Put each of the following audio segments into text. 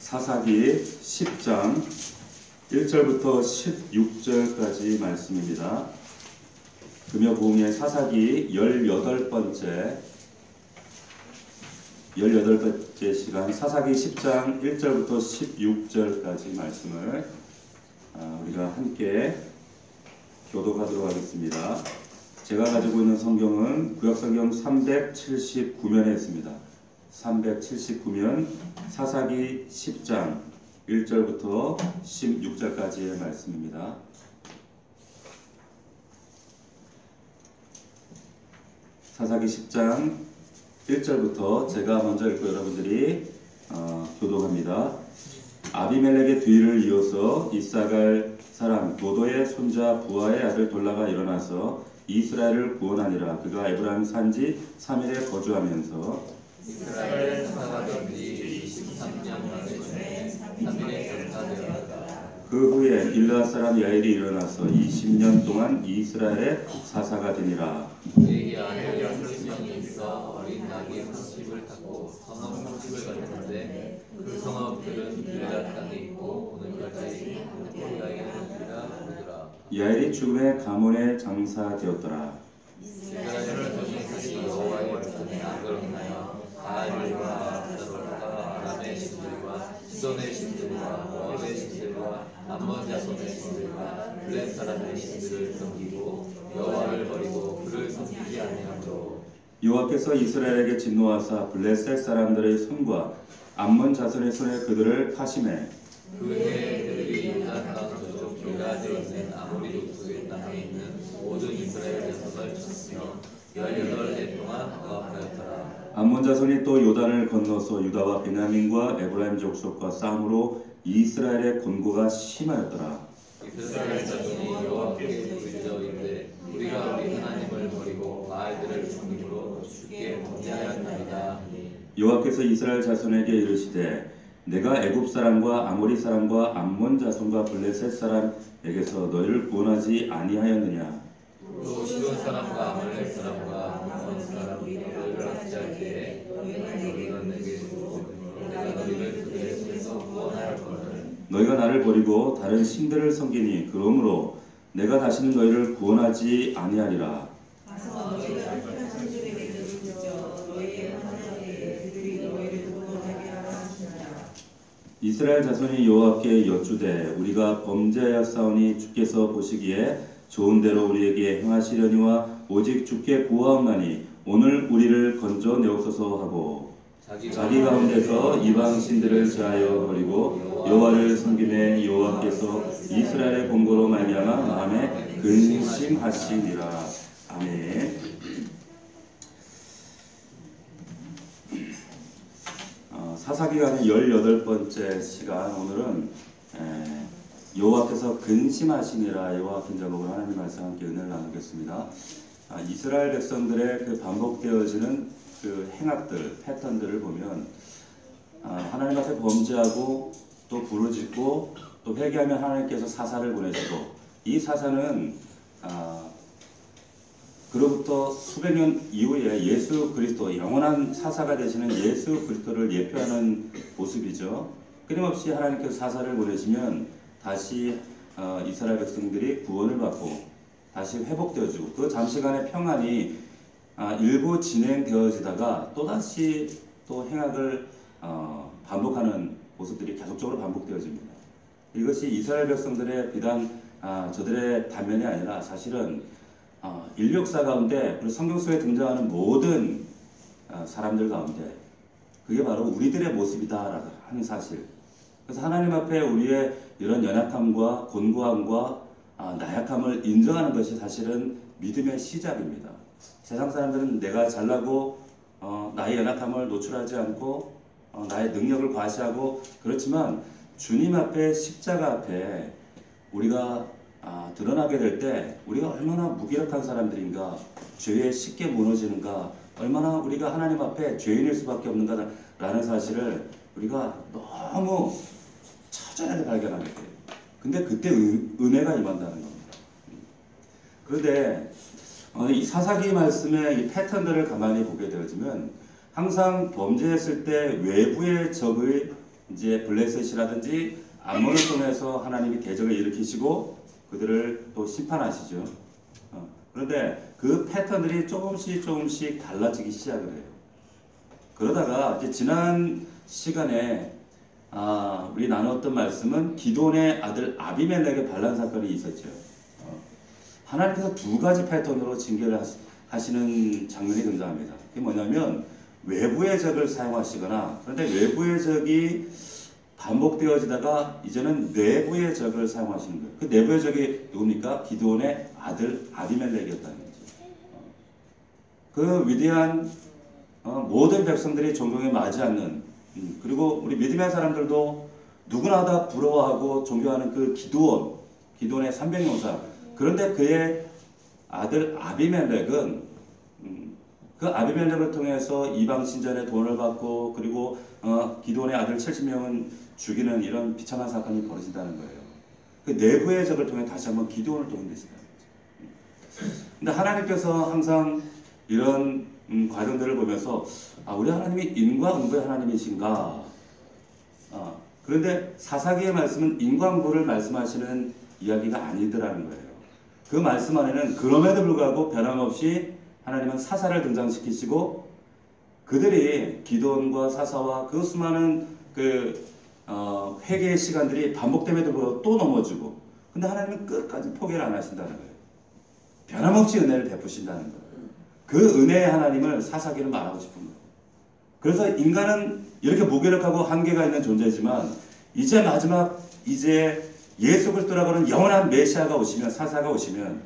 사사기 10장 1절부터 16절까지 말씀입니다. 금요봉의 사사기 18번째 시간 사사기 10장 1절부터 16절까지 말씀을 우리가 함께 교독하도록 하겠습니다. 제가 가지고 있는 성경은 구약성경 379면에 있습니다. 379면 사사기 10장 1절부터 16절까지의 말씀입니다. 사사기 10장 1절부터 제가 먼저 읽고 여러분들이 교독합니다. 아비멜렉의 뒤를 이어서 이사갈 사람 도도의 손자 부하의 아들 돌라가 일어나서 이스라엘을 구원하니라. 그가 에브라임 산지 3일에 거주하면서 이스라엘 사사던 지 23년 중에 3일에 전사되었다. 그 후에 길르앗 사람 야일이 일어나서 20년 동안 이스라엘의 사사가 되니라. 그에게 아들 6명이 있어 어린 나귀 30을 타고 성읍 30을 갔는데 그 성읍들은 길르앗 땅에 있고 오늘까지 고리아에 있느니라 그러더라. 야일이 죽음의 가문의 장사되었더라. 이스라엘은 전쟁까지 여호와의 말씀에 안 그렇나요? 아이들과 아스tarot과 아람의 신들과 시돈의 신들과 모압의 신들과 암몬 자손의 신들과 블렛 사람의 신들을 섬기고 여호와를 버리고 그를 섬기지 아니하므로 여호와께서 이스라엘에게 진노하사 블레셋 사람들의 손과 암몬 자손의 손에 그들을 파심해 그해 그들이 요단 땅 저쪽 길가드에 있는 아모리 족속의 땅에 있는 모든 이스라엘 자손을 쳤으며 18해 동안 억압하였더라. 암몬 자손이 또 요단을 건너서 유다와 베냐민과 에브라임 족속과 싸움으로 이스라엘의 권고가 심하였더라. 이스라엘 자손이 여호와께 부르짖어 이르되 우리가 우리 하나님을 버리고 바알들을 섬김으로 주께 범죄하였나이다. 여호와께서 이스라엘 자손에게 이르시되 내가 애굽 사람과 아모리 사람과 암몬 자손과 블레셋 사람에게서 너희를 구원하지 아니하였느냐. 또 시돈 사람과 아말렉 사람과 암몬 사람들을 납치할 때에 너희는 내게 주고 내가 너희를 그들의 손에서 구원하였거늘 너희가 나를 버리고 다른 신들을 섬기니 그러므로 내가 다시는 너희를 구원하지 아니하리라. 가서 너희가 택한 신들에게 부르짖어 너희의 하나님께 그들이 너희를 구원하게 하라 하시니라. 이스라엘 자손이 여호와께 여쭈되 우리가 범죄하였사오니 주께서 보시기에 좋은 대로 우리에게 행하시려니와 오직 주께 구하옵나니 오늘 우리를 건져내옵소서 하고 자기 가운데서 이방 신들을 제하여 버리고 여호와를 섬기매 여호와께서 이스라엘의 공고로 말미암아 마음에 근심하시니라. 아멘. 사사기간의 18번째 시간, 오늘은 여호와께서 근심하시니라. 여호와 긴 제목으로 하나님 말씀 함께 은혜를 나누겠습니다. 이스라엘 백성들의 그 반복되어지는 그 행악들, 패턴들을 보면 하나님 앞에 범죄하고 또 부르짖고 또 회개하면 하나님께서 사사를 보내시고, 이 사사는 그로부터 수백 년 이후에 예수 그리스도, 영원한 사사가 되시는 예수 그리스도를 예표하는 모습이죠. 끊임없이 하나님께서 사사를 보내시면 다시 이스라엘 백성들이 구원을 받고 다시 회복되어지고, 그 잠시간의 평안이 일부 진행되어지다가 또다시 또 행악을 반복하는 모습들이 계속적으로 반복되어집니다. 이것이 이스라엘 백성들의 비단 저들의 단면이 아니라 사실은 인류 역사 가운데, 그리고 성경 속에 등장하는 모든 사람들 가운데 그게 바로 우리들의 모습이다 하는 사실. 그래서 하나님 앞에 우리의 이런 연약함과 곤고함과 나약함을 인정하는 것이 사실은 믿음의 시작입니다. 세상 사람들은 내가 잘나고 나의 연약함을 노출하지 않고 나의 능력을 과시하고 그렇지만 주님 앞에, 십자가 앞에 우리가 드러나게 될 때 우리가 얼마나 무기력한 사람들인가, 죄에 쉽게 무너지는가, 얼마나 우리가 하나님 앞에 죄인일 수밖에 없는가 라는 사실을 우리가 너무 처절하게 발견하게 돼요. 근데 그때 은혜가 임한다는 겁니다. 그런데 이 사사기 말씀의 이 패턴들을 가만히 보게 되어지면 항상 범죄했을 때 외부의 적의 이제 블레셋이라든지 암몬을 통해서 하나님이 대적을 일으키시고 그들을 또 심판하시죠. 그런데 그 패턴들이 조금씩 달라지기 시작을 해요. 그러다가 이제 지난 시간에 우리 나눴던 말씀은 기드온의 아들 아비멜렉의 반란 사건이 있었죠. 하나님께서 두 가지 패턴으로 징계를 하시는 장면이 등장합니다. 그게 뭐냐면 외부의 적을 사용하시거나, 그런데 외부의 적이 반복되어지다가 이제는 내부의 적을 사용하시는 거예요. 그 내부의 적이 누굽니까? 기드온의 아들 아비멜렉이었다는 거죠. 그 위대한 모든 백성들이 존경에 맞지 않는, 그리고 우리 믿음의 사람들도 누구나 다 부러워하고 존경하는 그 기드온의 300용사. 그런데 그의 아들 아비멜렉은 그 아비멜렉을 통해서 이방 신전에 돈을 받고, 그리고 기드온의 아들 70명은 죽이는 이런 비참한 사건이 벌어진다는 거예요. 그 내부의 적을 통해 다시 한번 기드온을 또 흔드신다는 거죠. 근데 하나님께서 항상 이런 과정들을 보면서 우리 하나님이 인과 응보의 하나님이신가? 그런데 사사기의 말씀은 인과응보를 말씀하시는 이야기가 아니더라는 거예요. 그 말씀 안에는 그럼에도 불구하고 변함없이 하나님은 사사를 등장시키시고, 그들이 기드온과 사사와 그 수많은 회개의 시간들이 반복됨에도 불구하고 또 넘어지고, 근데 하나님은 끝까지 포기를 안 하신다는 거예요. 변함없이 은혜를 베푸신다는 거예요. 그 은혜의 하나님을 사사기는 말하고 싶은 거예요. 그래서 인간은 이렇게 무기력하고 한계가 있는 존재지만, 이제 마지막, 이제 예수 그리스도라고 하는 영원한 메시아가 오시면, 사사가 오시면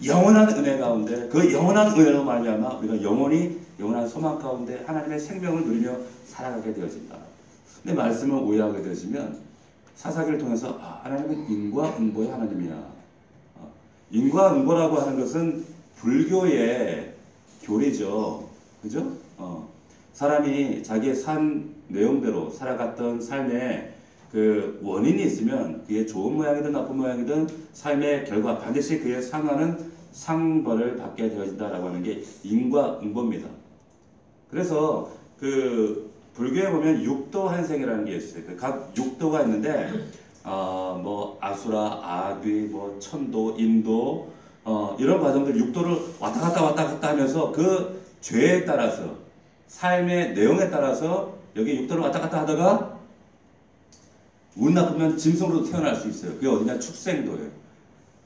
영원한 은혜 가운데, 그 영원한 은혜로 말미암아 우리가 영원한 소망 가운데 하나님의 생명을 누리며 살아가게 되어진다. 근데 말씀을 오해하게 되어지면 사사기를 통해서 하나님은 인과 응보의 하나님이야. 인과 응보라고 하는 것은 불교의 교리죠. 그죠? 사람이 자기의 산 내용대로 살아갔던 삶에 그 원인이 있으면 그게 좋은 모양이든 나쁜 모양이든 삶의 결과 반드시 그에 상하는 상벌을 받게 되어진다라고 하는 게 인과응보입니다. 그래서 그 불교에 보면 육도 한생이라는 게 있어요. 각 육도가 있는데 뭐 아수라, 아귀, 뭐 천도, 인도 이런 과정들 육도를 왔다 갔다 하면서 그 죄에 따라서 삶의 내용에 따라서 여기 육도를 왔다 갔다 하다가 운 나쁘면 짐승으로 태어날 수 있어요. 그게 어디냐? 축생도예요.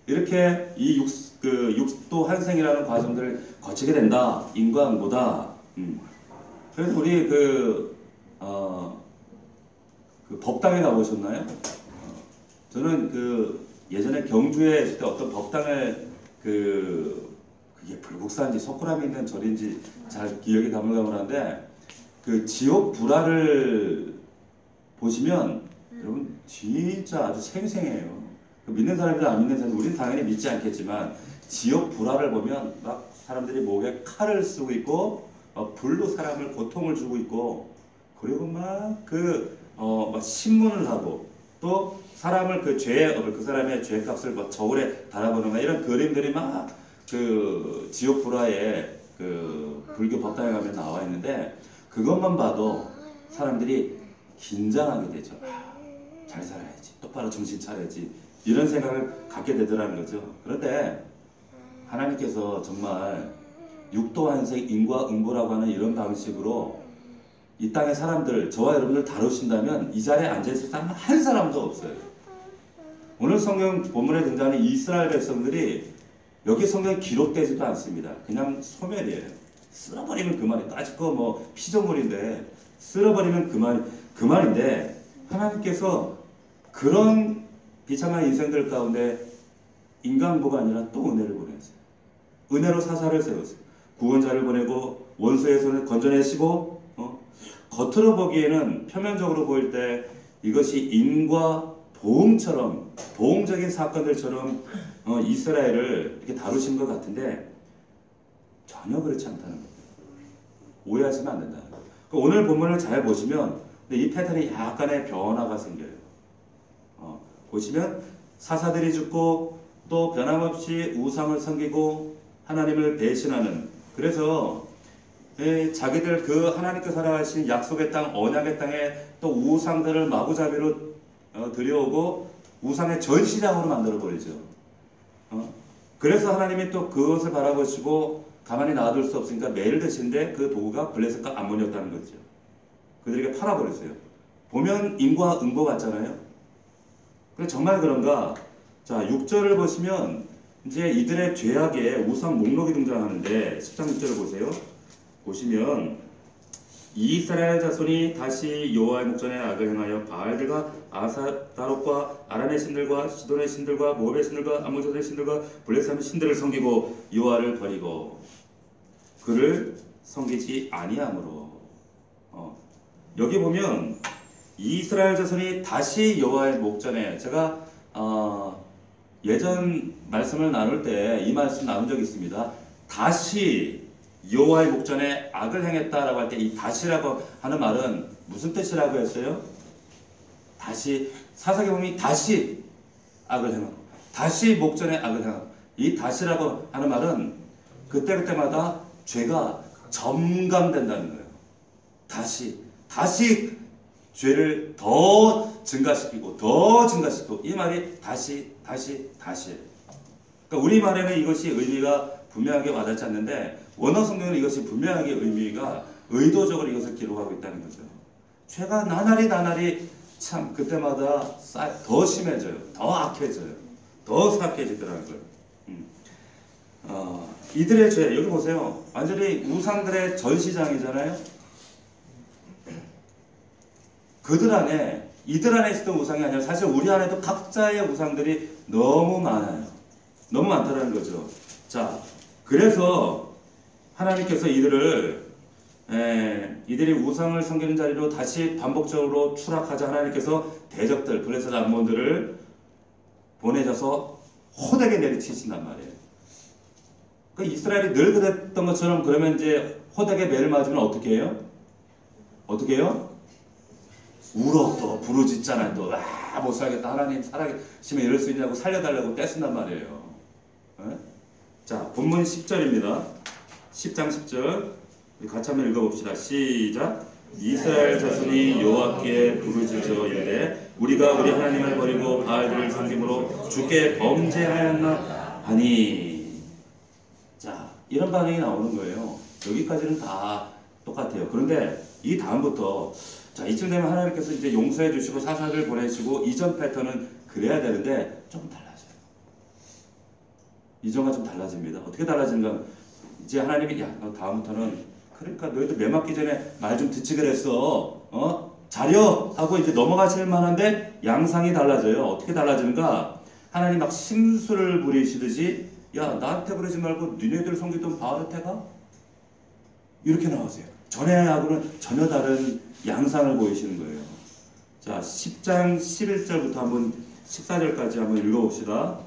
이렇게 이 육도 한생이라는 과정들을 거치게 된다. 인과응보다. 그래서 우리 그 법당에 가보셨나요? 저는 그 예전에 경주에 있을 때 어떤 법당을 그게 불국사인지 석굴암에 있는 절인지 잘 기억이 가물가물한데, 그 지옥 불화를 보시면 여러분 진짜 아주 생생해요. 믿는 사람이든 안 믿는 사람이든 우리는 당연히 믿지 않겠지만, 지옥 불화를 보면 막 사람들이 목에 칼을 쓰고 있고 불로 사람을 고통을 주고 있고, 그리고 막 막 신문을 하고, 또 사람을 그 사람의 죄값을 막 저울에 달아보는 이런 그림들이 막 그 지옥 불화에 그 불교 법당에 가면 나와 있는데, 그것만 봐도 사람들이 긴장하게 되죠. 잘 살아야지, 똑바로 정신 차려야지, 이런 생각을 갖게 되더라는 거죠. 그런데 하나님께서 정말 육도한생 인과응보라고 하는 이런 방식으로 이 땅의 사람들, 저와 여러분들 다루신다면 이 자리에 앉아있을 사람 한 사람도 없어요. 오늘 성경 본문에 등장하는 이스라엘 백성들이 여기 성경에 기록되지도 않습니다. 그냥 소멸이에요. 쓸어버리면 그만이에요. 따지고 뭐 피조물인데 쓸어버리면 그만인데, 하나님께서 그런 비참한 인생들 가운데 인간보가 아니라 또 은혜를 보내세요. 은혜로 사사를 세웠어요. 구원자를 보내고 원수의 손을 건져내시고, 겉으로 보기에는 표면적으로 보일 때 이것이 인과 보응처럼, 보응적인 사건들처럼 이스라엘을 이렇게 다루신 것 같은데 전혀 그렇지 않다는 거예요. 오해하시면 안 된다는 거예요. 오늘 본문을 잘 보시면 이 패턴이 약간의 변화가 생겨요. 보시면 사사들이 죽고 또 변함없이 우상을 섬기고 하나님을 배신하는, 그래서 자기들 그 하나님께서 살아가신 약속의 땅, 언약의 땅에 또 우상들을 마구잡이로 들여오고 우상의 전시장으로 만들어버리죠. 그래서 하나님이 또 그것을 바라보시고 가만히 놔둘 수 없으니까 매일 드신데 그 도구가 블레셋과 암몬이었다는 거죠. 그들에게 팔아버렸어요. 보면 인과 응보 같잖아요. 그래 정말 그런가? 자, 6절을 보시면 이제 이들의 죄악의 우상 목록이 등장하는데 13, 6절을 보세요. 보시면 이스라엘 자손이 다시 여호와의 목전에 악을 행하여 바알들과 아사다롯과 아람의 신들과 시돈의 신들과 모압의 신들과 암몬자들의 신들과 블레셋의 신들을 섬기고 여호와를 버리고 그를 섬기지 아니하므로. 여기 보면 이스라엘 자손이 다시 여호와의 목전에, 제가 예전 말씀을 나눌 때 이 말씀 나눈 적이 있습니다. 다시 여호와의 목전에 악을 행했다라고 할 때 이 다시라고 하는 말은 무슨 뜻이라고 했어요? 다시, 사사기보면 다시 악을 행하고 다시 목전에 악을 행하고, 이 다시라고 하는 말은 그때그때마다 죄가 점감된다는 거예요. 다시 죄를 더 증가시키고 더 증가시키고, 이 말이 다시. 그러니까 우리말에는 이것이 의미가 분명하게 와닿지 않는데 원어 성경은 이것이 분명하게 의미가 의도적으로 이것을 기록하고 있다는 거죠. 죄가 나날이 참 그때마다 더 심해져요. 더 악해져요. 더 사악해지더라는 거예요. 이들의 죄, 여기 보세요. 완전히 우상들의 전시장이잖아요. 이들 안에 있었던 우상이 아니라 사실 우리 안에도 각자의 우상들이 너무 많아요. 너무 많다는 거죠. 자, 그래서 하나님께서 이들이 우상을 섬기는 자리로 다시 반복적으로 추락하자 하나님께서 대적들, 블레셋 암몬들을 보내셔서 호되게 내리치신단 말이에요. 그 이스라엘이 늘 그랬던 것처럼 그러면 이제 호되게 매를 맞으면 어떻게 해요? 울어, 또 부르짖잖아요. 또 못 살겠다, 하나님 살아계시면 이럴 수 있냐고 살려달라고 떼쓴단 말이에요. 자, 본문 10절입니다. 10장 10절 같이 한번 읽어봅시다. 시작. 이스라엘 자손이 여호와께 부르짖어 이르되 우리가 우리 하나님을 버리고 바알들을 섬김으로 주께 범죄하였나 하니. 자, 이런 반응이 나오는 거예요. 여기까지는 다 똑같아요. 그런데 이 다음부터, 자, 이쯤 되면 하나님께서 이제 용서해 주시고 사사를 보내시고 이전 패턴은 그래야 되는데 조금 달라져요. 이전과 좀 달라집니다. 어떻게 달라지는가? 이제 하나님이 너 다음부터는, 그러니까 너희들 매 맞기 전에 말 좀 듣지 그랬어. 자려 하고 이제 넘어가실 만한데 양상이 달라져요. 어떻게 달라지는가? 하나님 막 심술을 부리시듯이 나한테 그러지 말고 니네들 섬기던 바알한테 가? 이렇게 나오세요. 전에하고는 전혀 다른 양상을 보이시는 거예요. 자, 10장 11절부터 한번 14절까지 한번 읽어봅시다.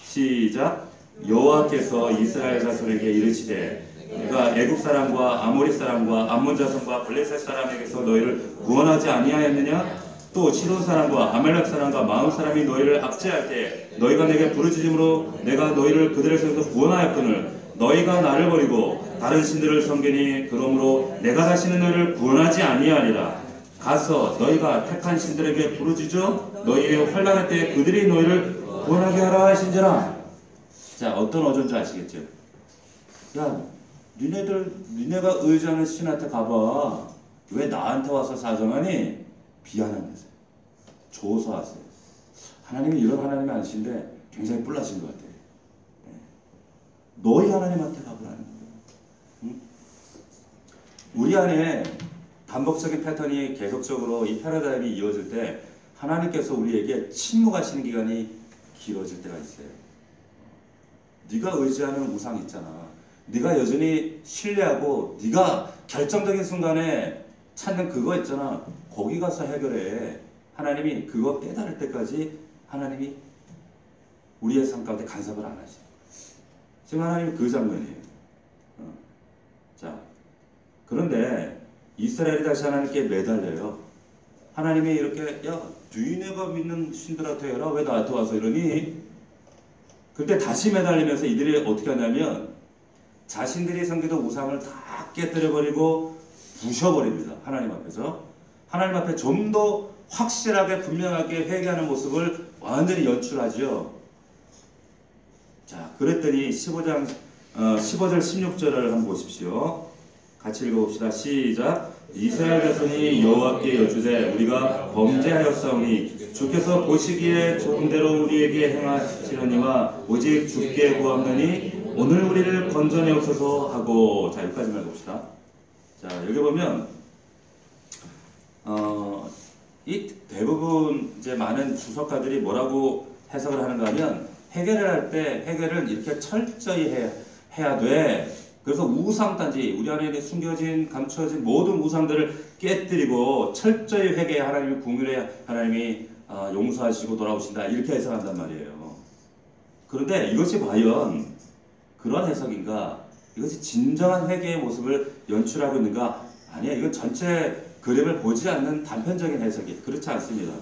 시작. 여호와께서 이스라엘 자손에게 이르시되 내가 애굽 사람과 아모리 사람과 암몬 자손과 블레셋 사람에게서 너희를 구원하지 아니하였느냐? 또 시돈 사람과 아말렉 사람과 마음 사람이 너희를 압제할 때 너희가 내게 부르짖음으로 내가 너희를 그들의 손에서 구원하였거늘 너희가 나를 버리고 다른 신들을 섬기니 그러므로 내가 다시는 너희를 구원하지 아니하리라. 가서 너희가 택한 신들에게 부르짖어 너희의 환난의 때에 그들이 너희를 구원하게 하라 하신지라. 자, 어떤 어조인지 아시겠죠? 니네가 의지하는 신한테 가봐. 왜 나한테 와서 사정하니? 비하하면서요. 조소하세요. 하나님이 이런 하나님이 아니신데 굉장히 뿔나신 것 같아요. 너희 하나님한테 가보라는 거예요. 응? 우리 안에 반복적인 패턴이 계속적으로 이 패러다임이 이어질 때 하나님께서 우리에게 침묵하시는 기간이 길어질 때가 있어요. 네가 의지하는 우상 있잖아. 네가 여전히 신뢰하고 네가 결정적인 순간에 찾는 그거 있잖아. 거기 가서 해결해. 하나님이 그거 깨달을 때까지 하나님이 우리의 삶 가운데 간섭을 안 하셔. 지금 하나님이 그 장면이에요. 자, 그런데 이스라엘이 다시 하나님께 매달려요. 하나님이 이렇게 너희네가 믿는 신들한테 해라. 왜 나한테 와서 이러니? 그때 다시 매달리면서 이들이 어떻게 하냐면 자신들이 섬기던 우상을 다 깨뜨려버리고 부셔버립니다. 하나님 앞에서. 하나님 앞에 좀 더 확실하게 분명하게 회개하는 모습을 완전히 연출하지요. 자, 그랬더니 15절 16절을 한번 보십시오. 같이 읽어봅시다. 시작. 이스라엘 자손이 여호와께 여쭈되 우리가 범죄하였사오니 주께서 보시기에 좋은 대로 우리에게 행하시려니와 오직 주께 구하노니 오늘 우리를 건져내옵소서 하고. 자, 여기까지만 봅시다. 자, 여기 보면 이 대부분 이제 많은 주석가들이 뭐라고 해석을 하는가 하면, 회개를 할 때 회개를 이렇게 철저히 해야 돼. 그래서 우상단지 우리 안에 숨겨진 감춰진 모든 우상들을 깨뜨리고 철저히 회개해 하나님이 궁율해 하나님이 용서하시고 돌아오신다, 이렇게 해석한단 말이에요. 그런데 이것이 과연 그런 해석인가? 이것이 진정한 회개의 모습을 연출하고 있는가? 아니야. 이건 전체 그림을 보지 않는 단편적인 해석이 그렇지 않습니다.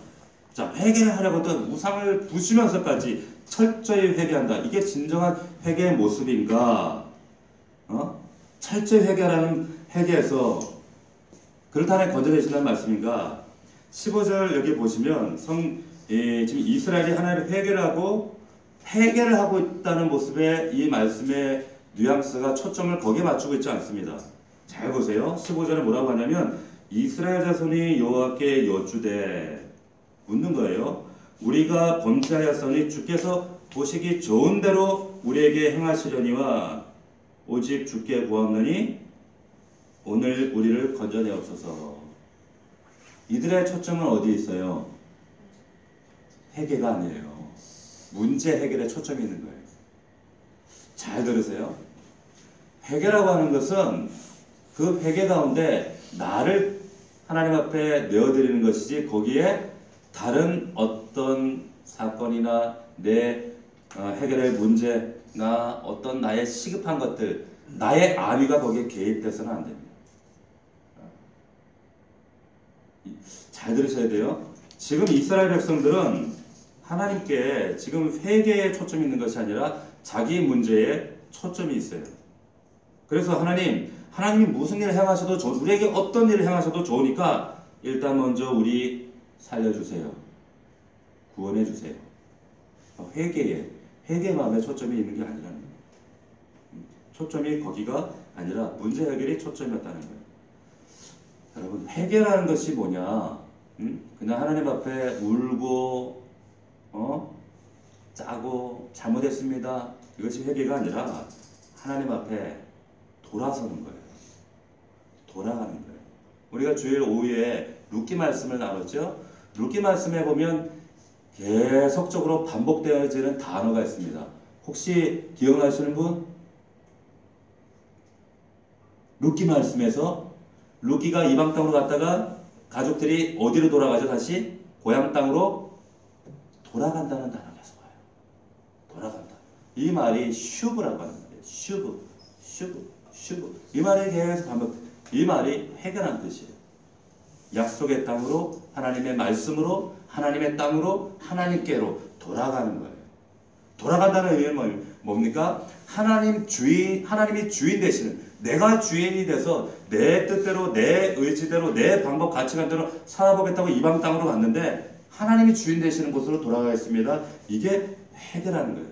자, 회개를 하려거든 우상을 부수면서까지 철저히 회개한다. 이게 진정한 회개의 모습인가? 철저히 회개하라는 회개에서 그렇다면 건져내신다는 말씀인가? 15절 여기 보시면 지금 이스라엘이 하나님의 회개를 하고 있다는 모습의 이 말씀의 뉘앙스가 초점을 거기에 맞추고 있지 않습니다. 잘 보세요. 15절에 뭐라고 하냐면 이스라엘 자손이 여호와께 여쭈되, 묻는 거예요. 우리가 범죄하였으니 주께서 보시기 좋은 대로 우리에게 행하시려니와 오직 주께 구하노니 오늘 우리를 건져내옵소서. 이들의 초점은 어디에 있어요? 회개가 아니에요. 문제 해결에 초점이 있는 거예요. 잘 들으세요. 회개라고 하는 것은 그 회개 가운데 나를 하나님 앞에 내어드리는 것이지, 거기에 다른 어떤 사건이나 내 해결할 문제나 어떤 나의 시급한 것들, 나의 안위가 거기에 개입돼서는 안 됩니다. 잘 들으셔야 돼요. 지금 이스라엘 백성들은 하나님께 지금 회개에 초점이 있는 것이 아니라 자기 문제에 초점이 있어요. 그래서 하나님이 무슨 일을 행하셔도 우리에게 어떤 일을 행하셔도 좋으니까 일단 먼저 우리 살려주세요. 구원해주세요. 회개의 마음에 초점이 있는 게 아니라는 거예요. 초점이 거기가 아니라 문제 해결이 초점이었다는 거예요. 여러분, 회개라는 것이 뭐냐? 그냥 하나님 앞에 울고 짜고 잘못했습니다, 이것이 회개가 아니라 하나님 앞에 돌아서는 거예요. 돌아가는 거예요. 우리가 주일 오후에 룻기 말씀을 나눴죠. 룻기 말씀에 보면 계속적으로 반복되어지는 단어가 있습니다. 혹시 기억나시는 분? 룻기 말씀에서 룻기가 이방 땅으로 갔다가 가족들이 어디로 돌아가죠? 다시 고향 땅으로 돌아간다는 단어가 있어요. 돌아간다. 이 말이 슈브라고 하는 말이에요. 슈브. 이 말이 계속 반복. 이 말이 회개라는 뜻이에요. 약속의 땅으로, 하나님의 말씀으로, 하나님의 땅으로, 하나님께로 돌아가는 거예요. 돌아간다는 의미는 뭡니까? 하나님이 주인 되시는, 내가 주인이 돼서 내 뜻대로, 내 의지대로, 내 방법, 가치관대로 살아보겠다고 이방 땅으로 갔는데 하나님이 주인 되시는 곳으로 돌아가겠습니다. 이게 회개라는 거예요.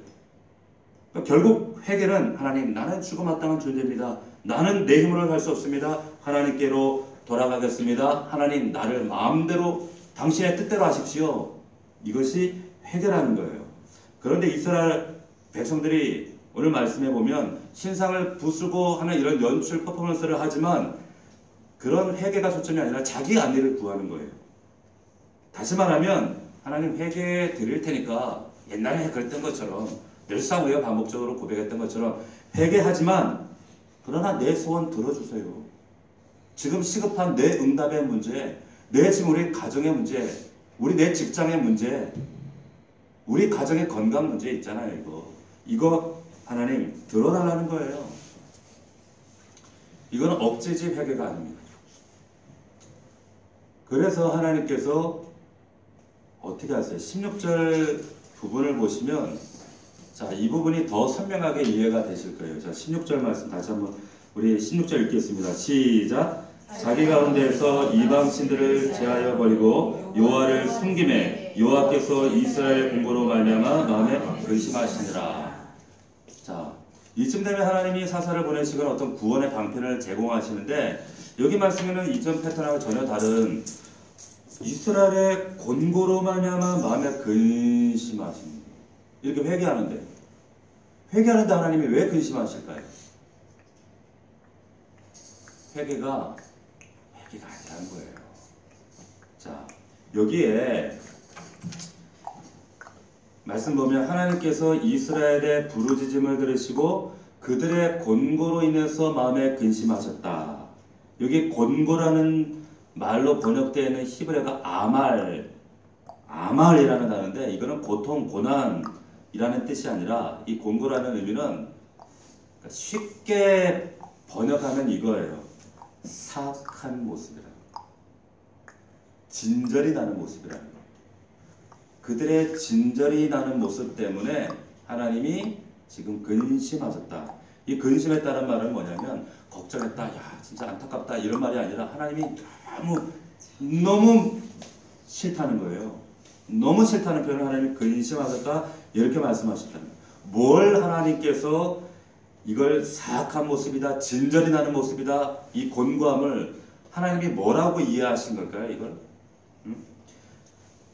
그러니까 결국 회개는 하나님, 나는 죽어마땅한 존재입니다. 나는 내 힘으로 할 수 없습니다. 하나님께로 돌아가겠습니다. 하나님, 나를 마음대로 당신의 뜻대로 하십시오. 이것이 회개라는 거예요. 그런데 이스라엘 백성들이 오늘 말씀해 보면 신상을 부수고 하는 이런 연출 퍼포먼스를 하지만 그런 회개가 초점이 아니라 자기 안위를 구하는 거예요. 다시 말하면 하나님, 회개해 드릴 테니까 옛날에 그랬던 것처럼 늘상 우리가 반복적으로 고백했던 것처럼 회개하지만 그러나 내 소원 들어주세요. 지금 시급한 내 응답의 문제, 지금 우리 가정의 문제, 내 직장의 문제, 우리 가정의 건강 문제 있잖아요. 이거 하나님 들어달라는 거예요. 이거는 억지지 회개가 아닙니다. 그래서 하나님께서 어떻게 하세요? 16절 부분을 보시면, 자, 이 부분이 더 선명하게 이해가 되실 거예요. 자, 16절 말씀 다시 한번 우리 16절 읽겠습니다. 시작. 자기 가운데에서 이방 신들을 제하여 버리고 여호와를 숨김에 여호와께서 이스라엘 공고로 말미암아 마음에 근심하시니라. 자, 이쯤 되면 하나님이 사사를 보내시거나 어떤 구원의 방편을 제공하시는데 여기 말씀에는 이전 패턴하고 전혀 다른 이스라엘의 곤고로 말미암아 마음에 근심하십니다. 이렇게 회개하는데 하나님이 왜 근심하실까요? 회개가 아니라는 거예요. 자, 여기에 말씀 보면 하나님께서 이스라엘의 부르짖음을 들으시고 그들의 곤고로 인해서 마음에 근심하셨다. 여기 곤고라는 말로 번역되어 있는 히브리어가 아말이라는 단어인데 이거는 고통, 고난이라는 뜻이 아니라 이 곤고라는 의미는 쉽게 번역하면 이거예요. 사악한 모습이라는 거. 진절이 나는 모습이라는 거. 그들의 진절이 나는 모습 때문에 하나님이 지금 근심하셨다. 이 근심했다는 말은 뭐냐면 걱정했다, 야 진짜 안타깝다 이런 말이 아니라 하나님이 너무 싫다는 거예요. 너무 싫다는 표현을 하나님이 근심하셨다 이렇게 말씀하셨다는 거예요. 뭘 하나님께서 이걸 사악한 모습이다, 진절이 나는 모습이다, 이 곤고함을 하나님이 뭐라고 이해하신 걸까요? 이걸?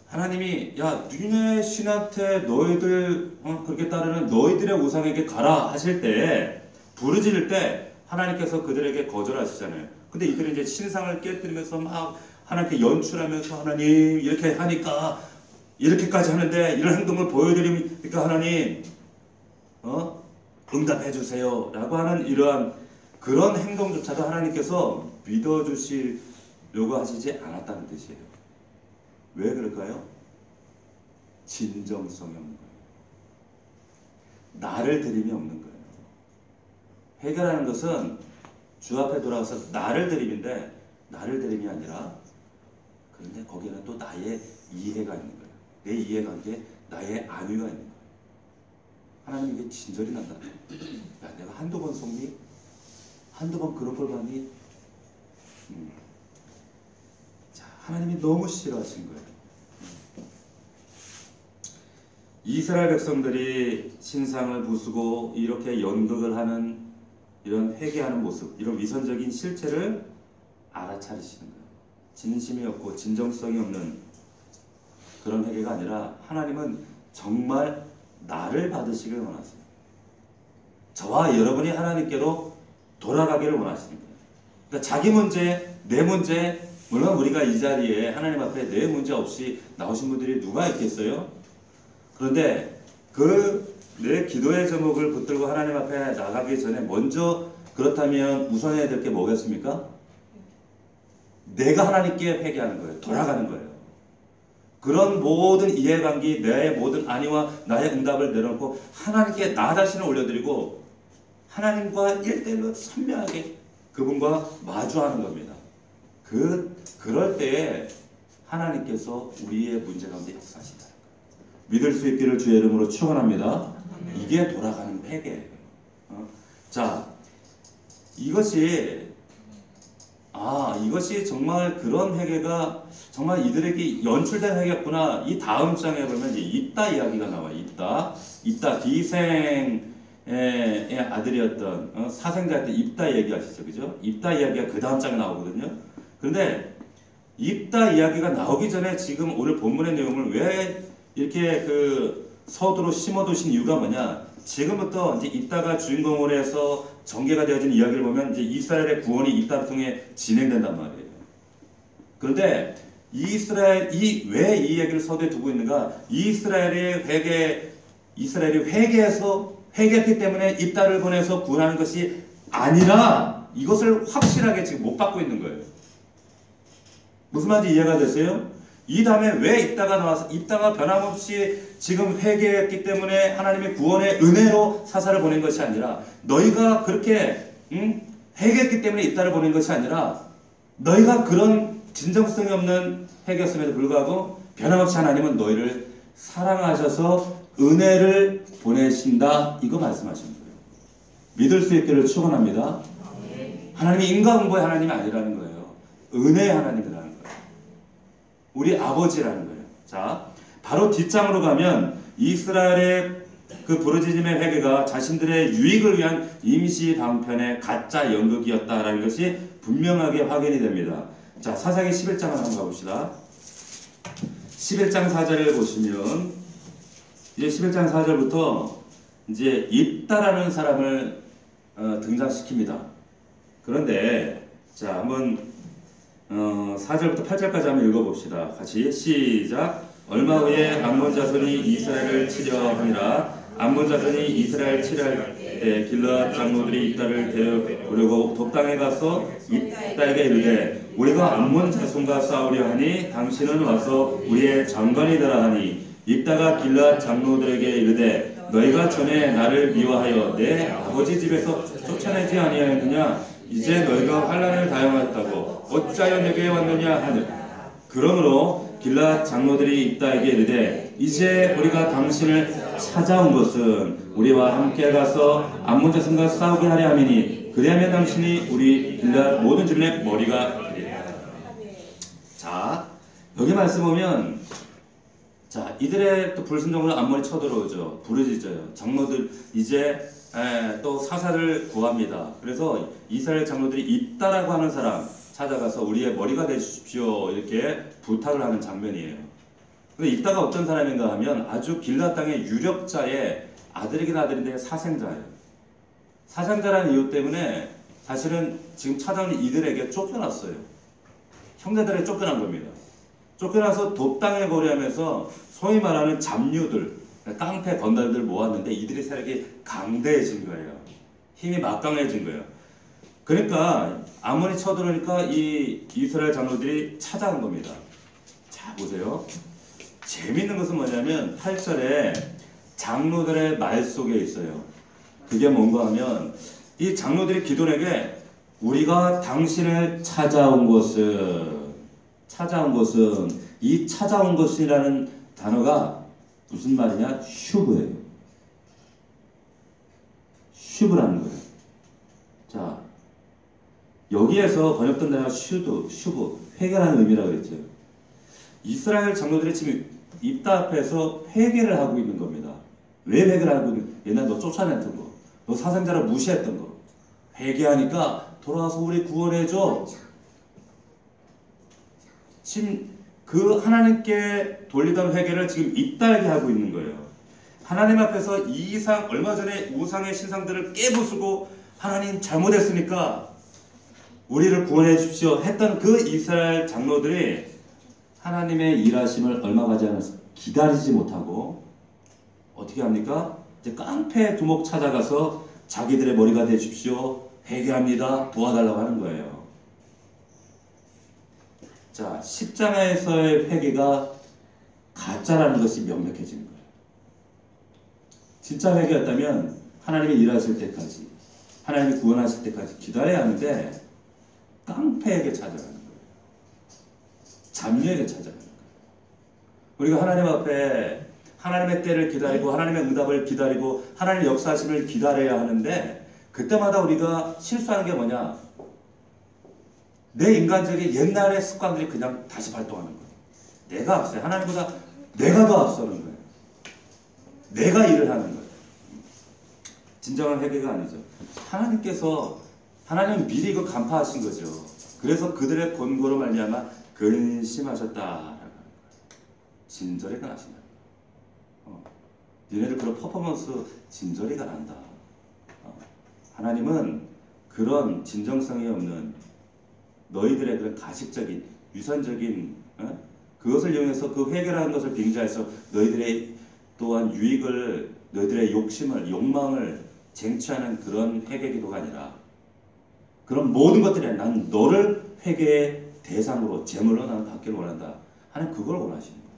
하나님이 야 니네 신한테 너희들 그렇게 따르는 너희들의 우상에게 가라 하실 때 부르짖을 때 하나님께서 그들에게 거절하시잖아요. 근데 이들은 이제 신상을 깨뜨리면서 막 하나님께 연출하면서 하나님 이렇게 하니까 이렇게까지 하는데 이런 행동을 보여드리니까 하나님 응답해 주세요 라고 하는 이러한 그런 행동조차도 하나님께서 믿어주시려고 하시지 않았다는 뜻이에요. 왜 그럴까요? 진정성이 없는 거예요. 나를 드림이 없는 거예요. 회개라는 것은 주 앞에 돌아와서 나를 드림인데 나를 드림이 아니라 그런데 거기에는 또 나의 이해가 있는 거예요. 내 이해관계, 나의 안위가 있는 거예요. 하나님 이게 진절이 난다. 야, 내가 한두 번 속니? 한두 번 그런 걸 봤니? 자, 하나님이 너무 싫어하신 거예요. 이스라엘 백성들이 신상을 부수고 이렇게 연극을 하는 이런 회개하는 모습, 이런 위선적인 실체를 알아차리시는 거예요. 진심이 없고 진정성이 없는 그런 회개가 아니라 하나님은 정말 나를 받으시길 원하세요. 저와 여러분이 하나님께로 돌아가기를 원하시는 거예요. 그러니까 자기 문제, 내 문제, 물론 우리가 이 자리에 하나님 앞에 내 문제 없이 나오신 분들이 누가 있겠어요? 그런데 내 기도의 제목을 붙들고 하나님 앞에 나가기 전에 먼저 그렇다면 우선해야 될 게 뭐겠습니까? 내가 하나님께 회개하는 거예요. 돌아가는 거예요. 그런 모든 이해관계, 내 모든 안위와 나의 응답을 내려놓고 하나님께 나 자신을 올려드리고 하나님과 1대1로 선명하게 그분과 마주하는 겁니다. 그럴 때에 하나님께서 우리의 문제 가운데 역사하신다. 믿을 수 있기를 주의 이름으로 축원합니다. 이게 돌아가는 회개예요. 자, 이것이 정말 그런 회개가 정말 이들에게 연출된 회개였구나. 이 다음 장에 보면 이제 입다 이야기가 나와요. 입다 비생의 아들이었던 사생자한테 입다 얘기하시죠, 그죠? 입다 이야기가 그 다음 장에 나오거든요. 그런데 입다 이야기가 나오기 전에 지금 오늘 본문의 내용을 왜 이렇게 서두로 심어두신 이유가 뭐냐? 지금부터 이제 입다가 주인공으로 해서 전개가 되어진 이야기를 보면 이제 이스라엘의 구원이 입다를 통해 진행된단 말이에요. 그런데 왜 이 얘기를 서두에 두고 있는가? 이스라엘이 회개했기 때문에 입다를 보내서 구원하는 것이 아니라 이것을 확실하게 지금 못 받고 있는 거예요. 무슨 말인지 이해가 됐어요? 이 다음에 왜 입다가 나와서 입다가 변함없이 지금 회개했기 때문에 하나님의 구원의 은혜로 사사를 보낸 것이 아니라 너희가 그렇게 회개했기 때문에 입다를 보낸 것이 아니라 너희가 그런 진정성이 없는 회개였음에도 불구하고 변함없이 하나님은 너희를 사랑하셔서 은혜를 보내신다. 이거 말씀하시는 거예요. 믿을 수 있기를 축원합니다. 하나님이 인과응보의 하나님이 아니라는 거예요. 은혜의 하나님이라는 거예요. 우리 아버지라는 거예요. 자, 바로 뒷장으로 가면 이스라엘의 그 부르짖음의 회개가 자신들의 유익을 위한 임시 방편의 가짜 연극이었다라는 것이 분명하게 확인이 됩니다. 자, 사사기 11장을 한번 가봅시다. 11장 4절을 보시면 이제 11장 4절부터 이제 입다라는 사람을 등장시킵니다. 그런데 자, 한번 4절부터 8절까지 한번 읽어봅시다. 같이 시작. 얼마 후에 암몬 자손이 이스라엘을 치려 함이라. 암몬 자손이 이스라엘 치려할 때 길르앗 장로들이 입다를 데려오려고 돕당에 가서 입다에게 이르되 우리가 암몬 자손과 싸우려 하니 당신은 와서 우리의 장관이 되라 하니 입다가 길르앗 장로들에게 이르되 너희가 전에 나를 미워하여 내 아버지 집에서 쫓아내지 아니하였느냐. 이제 너희가 환난을 당하였다고 어찌하여 내게 왔느냐 하느. 그러므로 길르앗 장로들이 입다에게 이르되 이제 우리가 당신을 찾아온 것은 우리와 함께 가서 암몬 자손과 싸우게 하려 함이니 그리하면 당신이 우리 길르앗 모든 주민의 머리가 되리라. 자, 여기 말씀 보면 자, 이들의 또 불순종으로 암몬이 쳐들어오죠. 부르짖어요. 장로들 이제 또 사사를 구합니다. 그래서 이스라엘 장로들이 입다라고 하는 사람 찾아가서 우리의 머리가 되십시오 이렇게 부탁을 하는 장면이에요. 근데 입다가 어떤 사람인가 하면 아주 길르앗 땅의 유력자의 아들이긴 아들인데 사생자예요. 사생자라는 이유 때문에 사실은 지금 찾아온 이들에게 쫓겨났어요. 형제들에게 쫓겨난 겁니다. 쫓겨나서 돕당에 거래하면서 소위 말하는 잡류들, 깡패 건달들 모았는데 이들의 세력이 강대해진 거예요. 힘이 막강해진 거예요. 그러니까 암몬이 쳐들어오니까 이 이스라엘 장로들이 찾아온 겁니다. 자, 보세요. 재미있는 것은 뭐냐면 8절에 장로들의 말 속에 있어요. 그게 뭔가 하면 이 장로들이 기돈에게 우리가 당신을 찾아온 것은 이 찾아온 것이라는 단어가 무슨 말이냐? 슈브예요. 슈브라는 거예요. 자, 여기에서 번역된 단어가 슈브, 회개라는 의미라고 그랬죠. 이스라엘 장로들이 지금 입다 앞에서 회개를 하고 있는 겁니다. 왜 회개를 하고 있는? 옛날 너 쫓아냈던 거, 너 사생자를 무시했던 거, 회개하니까 돌아와서 우리 구원해줘. 지금 그 하나님께 돌리던 회개를 지금 입다에게 하고 있는 거예요. 하나님 앞에서 얼마 전에 우상의 신상들을 깨부수고 하나님 잘못했으니까 우리를 구원해 주십시오 했던 그 이스라엘 장로들이 하나님의 일하심을 얼마 가지 않아서 기다리지 못하고 어떻게 합니까? 이제 깡패 두목 찾아가서 자기들의 머리가 되십시오. 회개합니다. 도와달라고 하는 거예요. 자, 십자가에서의 회개가 가짜라는 것이 명백해지는 거예요. 진짜 회개였다면 하나님이 일하실 때까지, 하나님이 구원하실 때까지 기다려야 하는데 깡패에게 찾아가는 거예요. 잡류에게 찾아가는 거예요. 우리가 하나님 앞에 하나님의 때를 기다리고 하나님의 응답을 기다리고 하나님의 역사하심을 기다려야 하는데 그때마다 우리가 실수하는 게 뭐냐? 내 인간적인 옛날의 습관들이 그냥 다시 발동하는 거예요. 내가 앞서요. 하나님보다 내가 더 앞서는 거예요. 내가 일을 하는 거예요. 진정한 회개가 아니죠. 하나님은 미리 이거 간파하신 거죠. 그래서 그들의 권고로 말미암아 근심하셨다. 진절이 나신다. 너네들 그런 퍼포먼스 진절이가 난다. 하나님은 그런 진정성이 없는 너희들의 그런 가식적인 유산적인 그것을 이용해서 그 회개라는 것을 빙자해서 너희들의 또한 유익을 너희들의 욕망을 쟁취하는 그런 회개 기도가 아니라 그런 모든 것들이 난 너를 회개의 대상으로 제물로 나는 받기를 원한다 하는 그걸 원하시는 거예요.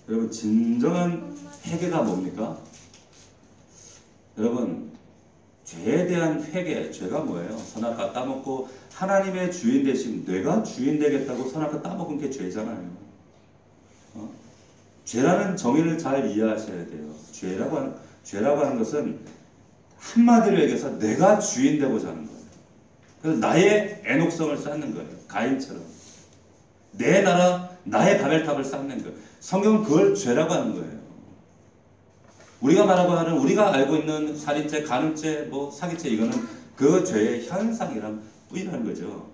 여러분 진정한 회개가 뭡니까? 여러분 죄에 대한 회개, 죄가 뭐예요? 선악과 따먹고 하나님의 주인 대신 내가 주인 되겠다고 선악과 따먹은 게 죄잖아요. 죄라는 정의를 잘 이해하셔야 돼요. 죄라고 하는 것은 한마디로 얘기해서 내가 주인 되고자 하는 거예요. 그래서 나의 애녹성을 쌓는 거예요. 가인처럼. 내 나라, 나의 바벨탑을 쌓는 거예요. 성경은 그걸 죄라고 하는 거예요. 우리가 말하고 하는, 우리가 알고 있는 살인죄, 간음죄, 사기죄, 이거는 그 죄의 현상이란 뿐이라는 거죠.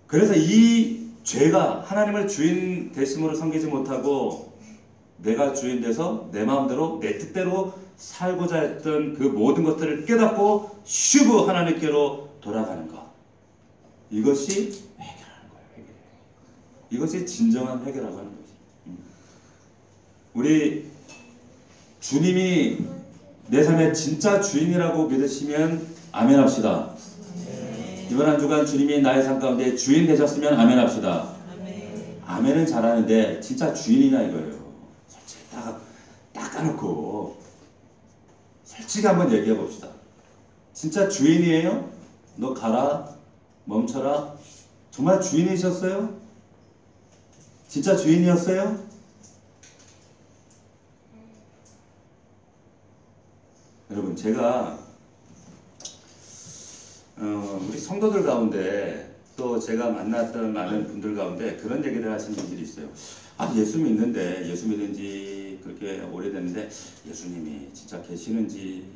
그래서 이 죄가 하나님을 주인 되심으로 섬기지 못하고 내가 주인 돼서 내 마음대로 내 뜻대로 살고자 했던 그 모든 것들을 깨닫고 슈브 하나님께로 돌아가는 것. 이것이 회개라는 거예요. 회개. 이것이 진정한 회개라고 하는 거지. 우리 주님이 내 삶의 진짜 주인이라고 믿으시면 아멘 합시다. 이번 한 주간 주님이 나의 삶 가운데 주인 되셨으면 아멘 합시다. 아멘은 잘하는데 진짜 주인이냐 이거예요. 솔직히 딱 까놓고 솔직히 한번 얘기해 봅시다. 진짜 주인이에요? 너 가라, 멈춰라. 정말 주인이셨어요? 진짜 주인이었어요? 여러분, 제가 우리 성도들 가운데 또 제가 만났던 많은 분들 가운데 그런 얘기를 하시는 분들이 있어요. 아, 예수 믿는데, 예수 믿은 지 그렇게 오래됐는데 예수님이 진짜 계시는지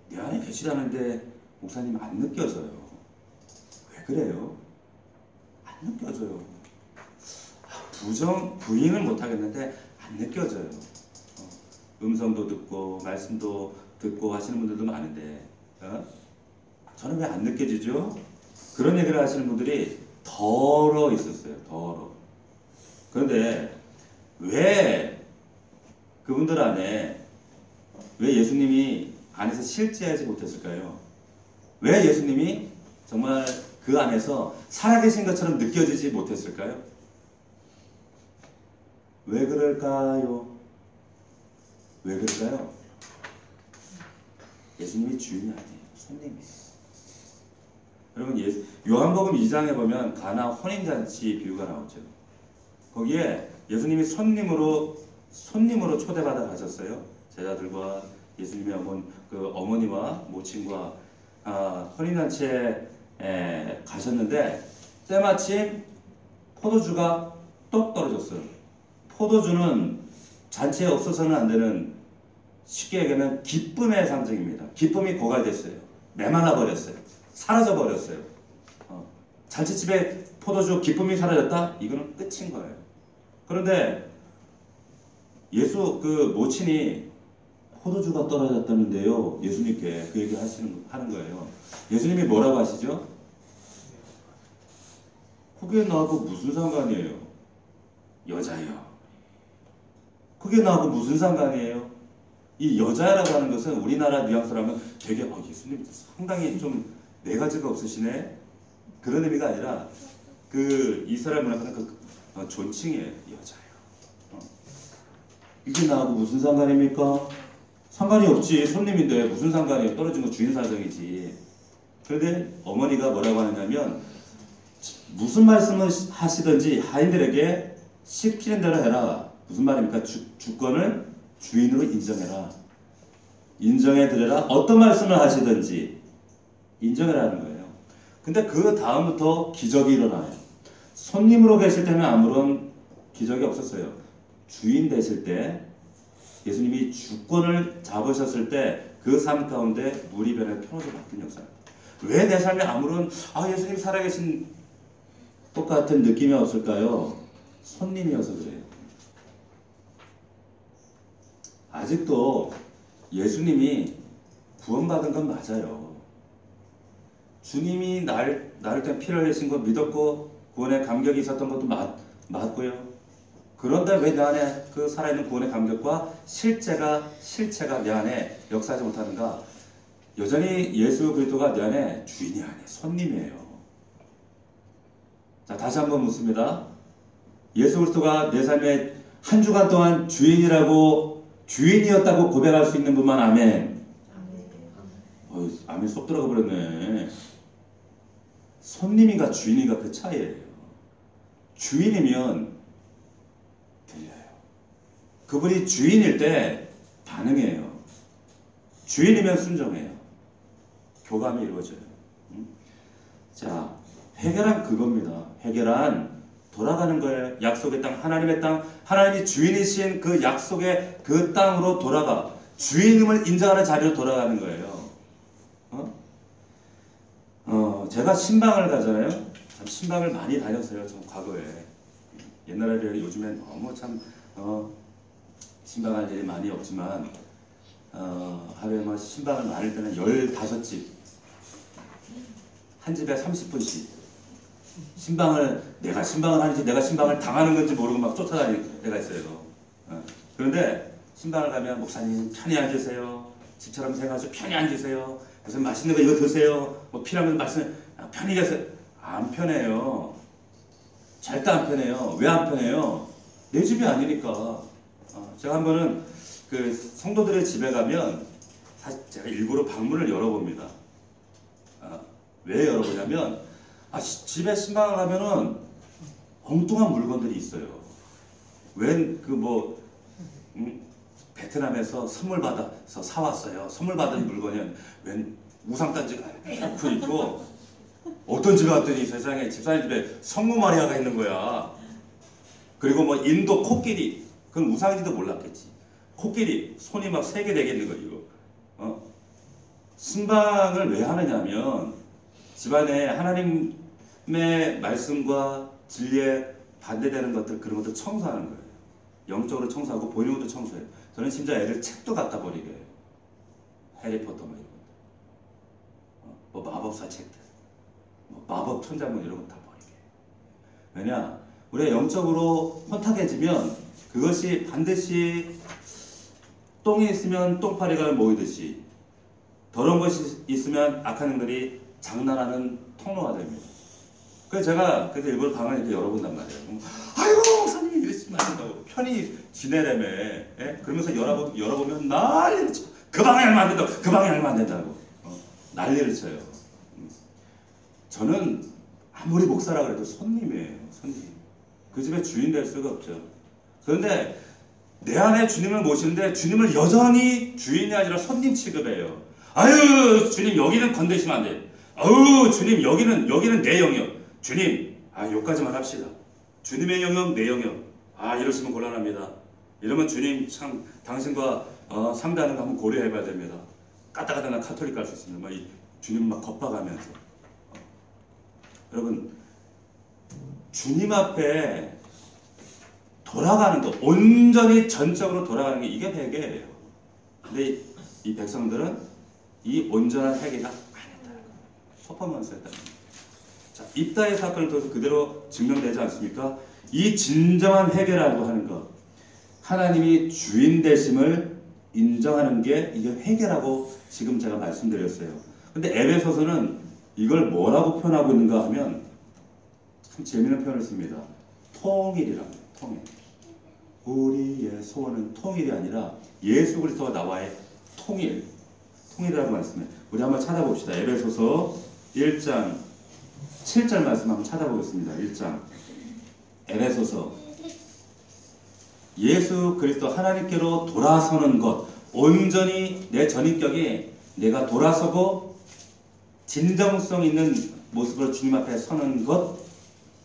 내 안에 계시다는데 목사님 안 느껴져요. 왜 그래요? 안 느껴져요. 부인을 못 하겠는데 안 느껴져요. 음성도 듣고 말씀도 듣고 하시는 분들도 많은데 저는 왜 안 느껴지죠? 그런 얘기를 하시는 분들이 더러 있었어요. 더러. 그런데 왜 그분들 안에 왜 예수님이 안에서 실제하지 못했을까요? 왜 예수님이 정말 그 안에서 살아계신 것처럼 느껴지지 못했을까요? 왜 그럴까요? 왜 그럴까요? 예수님이 주인이 아니에요. 손님이에요. 여러분, 요한복음 2장에 보면 가나 혼인잔치 비유가 나오죠. 거기에 예수님이 손님으로 초대받아 가셨어요. 제자들과 예수님의 어머니와 모친과 혼인잔치에 가셨는데 때마침 포도주가 똑 떨어졌어요. 포도주는 잔치에 없어서는 안 되는, 쉽게 얘기하면 기쁨의 상징입니다. 기쁨이 고갈됐어요. 메말라 버렸어요. 사라져 버렸어요. 잔치집에 포도주 기쁨이 사라졌다? 이거는 끝인 거예요. 그런데 예수 모친이 포도주가 떨어졌다는데요. 예수님께 그 얘기 하는 거예요. 예수님이 뭐라고 하시죠? 그게 나하고 무슨 상관이에요? 여자요. 그게 나하고 무슨 상관이에요? 이 여자라고 하는 것은 우리나라 뉘앙스라면 되게 예수님 상당히 좀 네 가지가 없으시네? 그런 의미가 아니라 그 이스라엘 문화는 존칭이에요. 여자요. 이게 나하고 무슨 상관입니까? 상관이 없지. 손님인데 무슨 상관이에요? 떨어진 거 주인 사정이지. 그런데 어머니가 뭐라고 하느냐면 무슨 말씀을 하시든지 하인들에게 시키는 대로 해라. 무슨 말입니까? 주권을 주인으로 인정해라. 인정해 드려라. 어떤 말씀을 하시든지 인정해라는 거예요. 근데 그 다음부터 기적이 일어나요. 손님으로 계실 때는 아무런 기적이 없었어요. 주인 되실 때 예수님이 주권을 잡으셨을 때 그 삶 가운데 물이 변해 편으로 바뀐 역사입니다. 왜 내 삶에 아무런 예수님 살아계신 똑같은 느낌이 없을까요? 손님이어서 그래요. 아직도 예수님이 구원받은 건 맞아요. 주님이 나를 때 피를 흘리신 거 믿었고 구원의 감격이 있었던 것도 맞고요. 그런데 왜 내 안에 그 살아있는 구원의 감격과 실체가 내 안에 역사하지 못하는가? 여전히 예수 그리스도가 내 안에 주인이 아니에요. 손님이에요. 자, 다시 한번 묻습니다. 예수 그리스도가 내 삶에 한 주간 동안 주인이었다고 고백할 수 있는 분만 아멘. 아멘 쏙 들어가 버렸네. 손님인가 주인인가 그 차이예요. 주인이면 들려요. 그분이 주인일 때 반응해요. 주인이면 순종해요. 교감이 이루어져요. 자, 회개란 그겁니다. 회개란 돌아가는 거예요. 약속의 땅, 하나님의 땅, 하나님이 주인이신 그 약속의 그 땅으로 돌아가 주인임을 인정하는 자리로 돌아가는 거예요. 제가 신방을 가잖아요. 참 신방을 많이 다녔어요. 좀 과거에. 옛날에 비해 요즘엔 너무 참 신방할 일이 많이 없지만 하루에 뭐 신방을 많을 때는 15집 한 집에 30분씩 내가 신방을 하는지 내가 신방을 당하는 건지 모르고 막 쫓아다닐 때가 있어요. 그런데 신방을 가면 목사님 편히 앉으세요. 집처럼 생각하시고 편히 앉으세요. 무슨 맛있는 거 이거 드세요. 뭐 필요하면 말씀 편히 계세요. 안 편해요. 절대 안 편해요. 왜 안 편해요? 내 집이 아니니까. 제가 한 번은 그 성도들의 집에 가면 사실 제가 일부러 방문을 열어봅니다. 왜 열어보냐면 집에 신방을 가면은 엉뚱한 물건들이 있어요. 웬 베트남에서 선물 받아서 사왔어요. 선물 받은 물건이 웬 우상단지가 쭉 있고 어떤 집에 갔더니 세상에 집사님 집에 성모 마리아가 있는 거야. 그리고 뭐 인도 코끼리, 그건 우상인지도 몰랐겠지. 코끼리 손이 막 3개 4개 있는 거 이거. 신방을 왜 하느냐면 집안에 하나님의 말씀과 진리에 반대되는 것들, 그런 것들 청소하는 거예요. 영적으로 청소하고 보이는 것도 청소해요. 저는 심지어 애들 책도 갖다 버리게 해요. 해리포터 뭐 이런 거. 뭐 마법사 책들, 뭐 마법 천자문 이런 거 다 버리게 해요. 왜냐? 우리가 영적으로 혼탁해지면 그것이 반드시 똥이 있으면 똥파리가 모이듯이 더러운 것이 있으면 악한 영들이 장난하는 통로가 됩니다. 그래서 일부러 방을 이렇게 열어본단 말이에요. 아이고 목사님 이러시면 안 된다고. 편히 지내라며. 그러면서 열어보면 난리를 쳐. 그 방에 알면 안 된다고. 그 방에 알면 안 된다고. 난리를 쳐요. 저는 아무리 목사라 그래도 손님이에요. 손님. 그 집의 주인 될 수가 없죠. 그런데 내 안에 주님을 모시는데 주님을 여전히 주인이 아니라 손님 취급해요. 아유 주님 여기는 건드시면 안 돼. 아유 주님 여기는 내 영역. 주님 여기까지만 합시다. 주님의 영역 내 영역. 이러시면 곤란합니다. 이러면 주님 참 당신과 상대하는 거 한번 고려해봐야 됩니다. 까딱까딱 카톨릭 갈 수 있습니다. 이 주님 막 겁박하면서. 여러분 주님 앞에 돌아가는 것, 온전히 전적으로 돌아가는 게 이게 회개예요. 근데 이 백성들은 이 온전한 회개가 안 했다는 거예요. 퍼포먼스 했다는 거예요. 자, 입다의 사건을 통해서 그대로 증명되지 않습니까? 이 진정한 회개라고 하는 것, 하나님이 주인 되심을 인정하는 게 이게 회개라고 지금 제가 말씀드렸어요. 근데 에베소서는 이걸 뭐라고 표현하고 있는가 하면 참 재미있는 표현을 씁니다. 통일이라고 해요. 통일. 우리의 소원은 통일이 아니라 예수 그리스도와 나와의 통일이라고 말씀해요. 우리 한번 찾아봅시다. 에베소서 1장 7절 말씀 한번 찾아보겠습니다. 1장 에베소서 예수 그리스도 하나님께로 돌아서는 것, 온전히 내 전인격이 내가 돌아서고 진정성 있는 모습으로 주님 앞에 서는 것,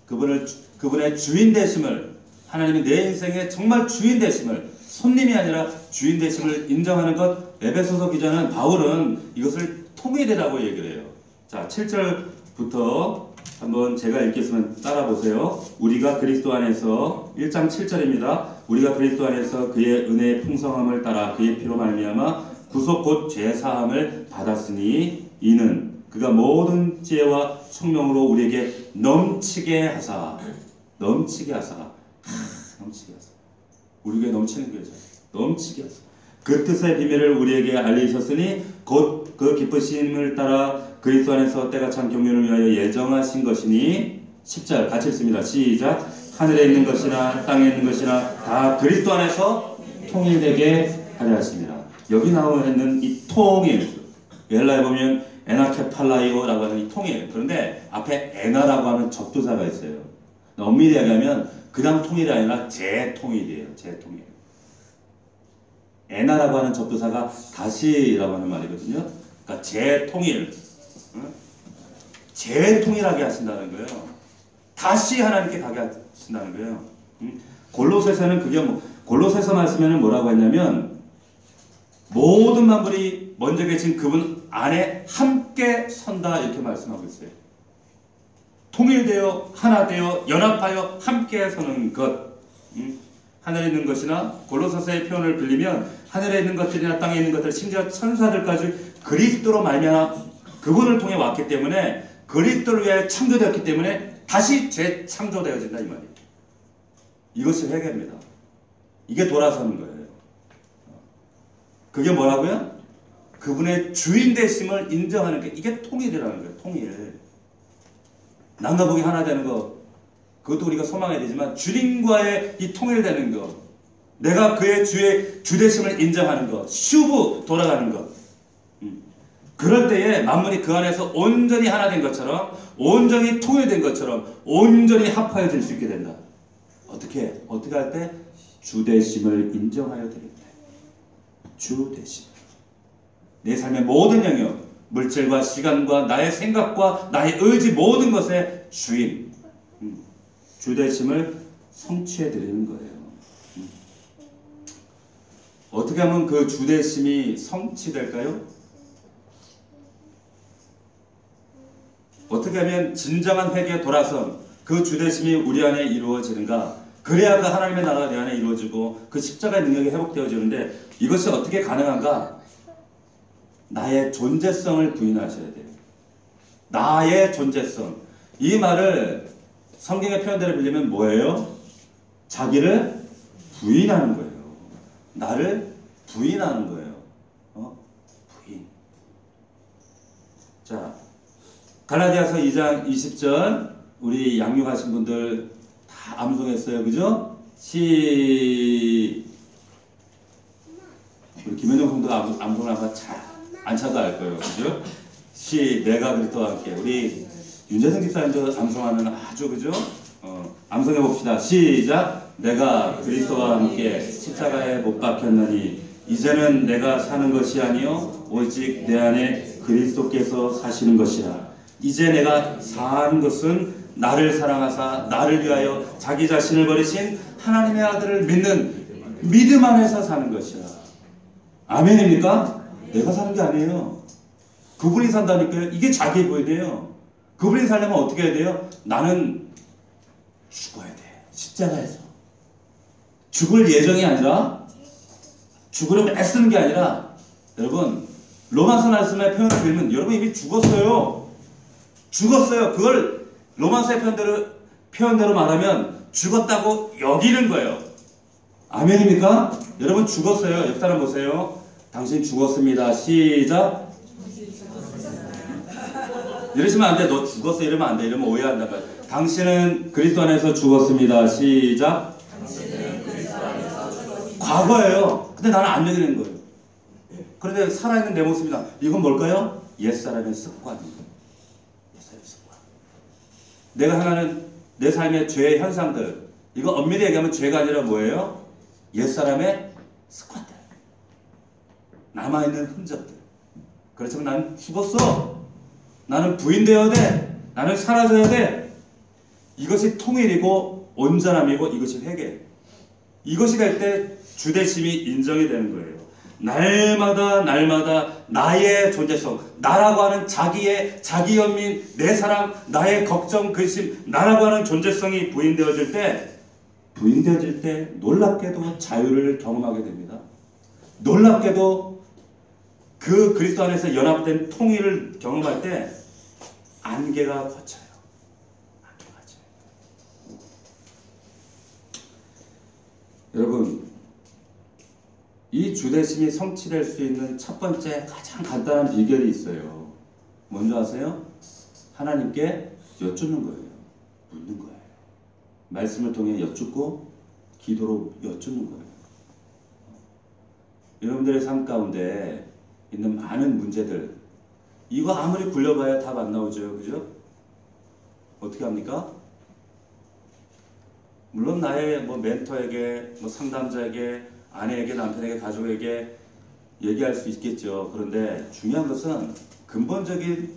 그분의 주인 되심을, 하나님이 내 인생의 정말 주인 되심을, 손님이 아니라 주인 되심을 인정하는 것, 에베소서 기자는 바울은 이것을 통일이라고 얘기를 해요. 자, 7절부터 한번 제가 읽겠으면 따라 보세요. 우리가 그리스도 안에서 1장 7절입니다. 우리가 그리스도 안에서 그의 은혜의 풍성함을 따라 그의 피로 말미암아 구속 곧 죄 사함을 받았으니 이는 그가 모든 지혜와 총명으로 우리에게 넘치게 하사 우리에게 넘치는 거죠. 넘치게 하사 그 뜻의 비밀을 우리에게 알리셨으니 곧 그 기쁘심을 따라 그리스도 안에서 때가 참 경륜을 위하여 예정하신 것이니 10절 같이 읽습니다. 시작. 하늘에 있는 것이나 땅에 있는 것이나 다 그리스도 안에서 통일되게 하려 하십니다. 여기 나와 있는 이 통일, 헬라에 보면 에나케팔라이오라고 하는 이 통일, 그런데 앞에 에나라고 하는 접두사가 있어요. 엄밀히 얘기하면 그냥 통일이 아니라 재통일이에요. 재통일. 에나라고 하는 접두사가 다시라고 하는 말이거든요. 그러니까 재통일, 재통일하게 하신다는 거예요. 다시 하나님께 가게 하신다는 거예요. 골로새서는 그게 골로새서 말씀에는 뭐라고 했냐면 모든 만물이 먼저 계신 그분 안에 함께 선다 이렇게 말씀하고 있어요. 통일되어 하나 되어 연합하여 함께 서는 것. 하늘에 있는 것이나 골로새서의 표현을 빌리면 하늘에 있는 것들이나 땅에 있는 것들 심지어 천사들까지 그리스도로 말미암아 그분을 통해 왔기 때문에 그리스도를 위하여 창조되었기 때문에 다시 재창조되어진다 이 말이에요. 이것이 회개입니다. 이게 돌아서는 거예요. 그게 뭐라고요? 그분의 주인 되심을 인정하는 게 이게 통일이라는 거예요. 통일. 남과 북이 하나 되는 거 그것도 우리가 소망해야 되지만 주님과의 이 통일되는 것, 내가 그의 주 되심을 인정하는 것, 슈브 돌아가는 것. 그럴 때에 만물이 그 안에서 온전히 하나 된 것처럼, 온전히 통일된 것처럼 온전히 합하여질 수 있게 된다. 어떻게 할 때? 주 되심을 인정하여 드립니다. 주 되심. 내 삶의 모든 영역, 물질과 시간과 나의 생각과 나의 의지 모든 것의 주인, 주 되심을 성취해 드리는 거예요. 어떻게 하면 그 주 되심이 성취될까요? 어떻게 하면 진정한 회개에 돌아선 그 주 되심이 우리 안에 이루어지는가? 그래야 그 하나님의 나라가 내 안에 이루어지고 그 십자가의 능력이 회복되어지는데 이것이 어떻게 가능한가? 나의 존재성을 부인하셔야 돼요. 나의 존재성. 이 말을 성경의 표현대로 빌리면 뭐예요? 자기를 부인하는 거예요. 나를 부인하는 거예요. 부인. 자, 갈라디아서 2장 20절 우리 양육하신 분들 다 암송했어요. 그죠? 우리 김현정 성도가 암송을 아마 잘 안 차도 알 거예요. 그죠? 내가 그리스도와 함께. 우리 윤재성 집사님도 암송하는 아주 그죠? 암송해 봅시다. 시작. 내가 그리스도와 함께 십자가에 못 박혔나니 이제는 내가 사는 것이 아니요 오직 내 안에 그리스도께서 사시는 것이라. 이제 내가 사는 것은 나를 사랑하사 나를 위하여 자기 자신을 버리신 하나님의 아들을 믿는 믿음 안에서 사는 것이라. 아멘입니까? 내가 사는 게 아니에요. 그분이 산다니까요. 이게 자기 부인이에요. 그분이 살려면 어떻게 해야 돼요? 나는 죽어야 돼. 십자가에서. 죽을 예정이 아니라 죽으려고 애쓰는 게 아니라 여러분 로마서 말씀의 표현을 빌면 여러분 이미 죽었어요. 죽었어요. 그걸 로마서의 표현대로 말하면 죽었다고 여기는 거예요. 아멘입니까? 여러분 죽었어요. 옆 사람 보세요. 당신 죽었습니다. 시작. 이러시면 안 돼. 너 죽었어 이러면 안 돼. 이러면 오해한단 말이야. 당신은 그리스도 안에서 죽었습니다. 시작. 과거예요. 근데 나는 안 여기는 거예요. 그런데 살아있는 내 모습이다. 이건 뭘까요? 옛사람의 습관입니다. 옛사람의 습관. 내가 행하는 내 삶의 죄의 현상들, 이거 엄밀히 얘기하면 죄가 아니라 뭐예요? 옛사람의 습관들. 남아있는 흔적들. 그렇지만 나는 죽었어. 나는 부인되어야 돼. 나는 사라져야 돼. 이것이 통일이고 온전함이고 이것이 회개. 이것이 될 때 주되심이 인정이 되는 거예요. 날마다 나의 존재성, 나라고 하는 자기 연민, 내 사랑, 나의 걱정, 근심, 나라고 하는 존재성이 부인되어질 때 놀랍게도 자유를 경험하게 됩니다. 놀랍게도 그 그리스도 안에서 연합된 통일을 경험할 때 안개가 걷혀요. 안개가 걷혀요. 여러분, 이 주되심이 성취될 수 있는 첫 번째 가장 간단한 비결이 있어요. 뭔지 아세요? 하나님께 여쭙는 거예요. 묻는 거예요. 말씀을 통해 여쭙고 기도로 여쭙는 거예요. 여러분들의 삶 가운데 있는 많은 문제들, 이거 아무리 굴려봐야 답 안 나오죠. 그죠? 어떻게 합니까? 물론 나의 멘토에게, 상담자에게 아내에게, 남편에게, 가족에게 얘기할 수 있겠죠. 그런데 중요한 것은 근본적인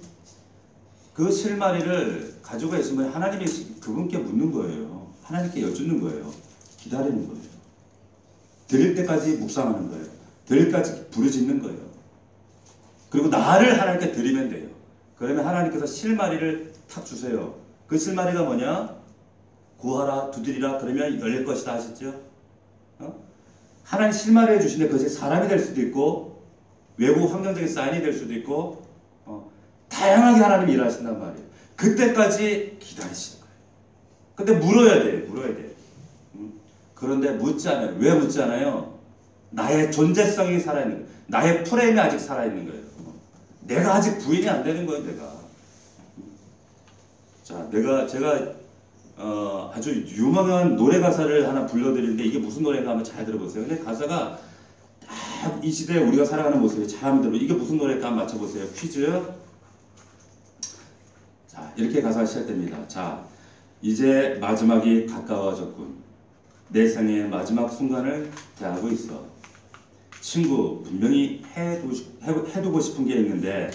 그 실마리를 가지고 있으면 하나님이 그분께 묻는 거예요. 하나님께 여쭙는 거예요. 기다리는 거예요. 드릴 때까지 묵상하는 거예요. 드릴 때까지 부르짖는 거예요. 그리고 나를 하나님께 드리면 돼요. 그러면 하나님께서 실마리를 탁 주세요. 그 실마리가 뭐냐? 구하라, 두드리라, 그러면 열릴 것이다 하셨죠? 하나님 실마리를 주시는데 그것이 사람이 될 수도 있고 외부 환경적인 사인이 될 수도 있고 다양하게 하나님이 일하신단 말이에요. 그때까지 기다리시는 거예요. 근데 물어야 돼요. 물어야 돼요. 그런데 묻지 않아요. 왜 묻지 않아요? 나의 존재성이 살아있는 거예요. 나의 프레임이 아직 살아있는 거예요. 내가 아직 부인이 안 되는 거예요. 내가. 자, 제가 아주 유명한 노래 가사를 하나 불러드리는데 이게 무슨 노래인가 한번 잘 들어보세요. 근데 가사가 딱 이 시대에 우리가 살아가는 모습이 잘 한번 들어보세요. 이게 무슨 노래일까 한번 맞춰보세요. 퀴즈. 자, 이렇게 가사가 시작됩니다. 자, 이제 마지막이 가까워졌군. 내 생의 마지막 순간을 대하고 있어. 친구, 분명히 해두고 싶은 게 있는데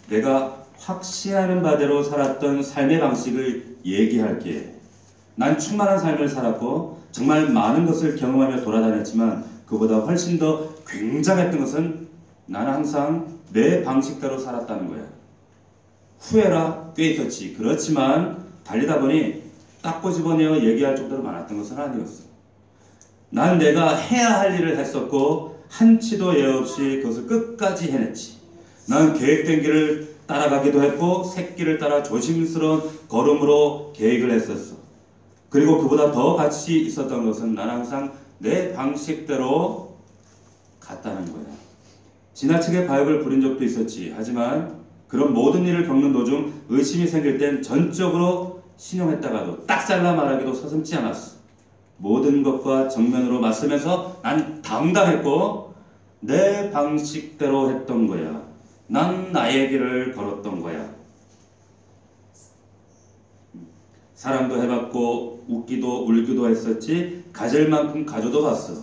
내가 확신하는 바대로 살았던 삶의 방식을 얘기할게. 난 충만한 삶을 살았고 정말 많은 것을 경험하며 돌아다녔지만 그보다 훨씬 더 굉장했던 것은 나는 항상 내 방식대로 살았다는 거야. 후회라 꽤 있었지. 그렇지만 달리다 보니 딱 꼬집어내어 얘기할 정도로 많았던 것은 아니었어. 난 내가 해야 할 일을 했었고 한치도 예외 없이 그것을 끝까지 해냈지. 난 계획된 길을 따라가기도 했고 새길을 따라 조심스러운 걸음으로 계획을 했었어. 그리고 그보다 더 가치 있었던 것은 난 항상 내 방식대로 갔다는 거야. 지나치게 바이블을 부린 적도 있었지. 하지만 그런 모든 일을 겪는 도중 의심이 생길 땐 전적으로 신용했다가도 딱 잘라 말하기도 서슴지 않았어. 모든 것과 정면으로 맞서면서 난 당당했고 내 방식대로 했던 거야. 난 나의 길을 걸었던 거야. 사랑도 해봤고 웃기도 울기도 했었지. 가질 만큼 가져도 봤어.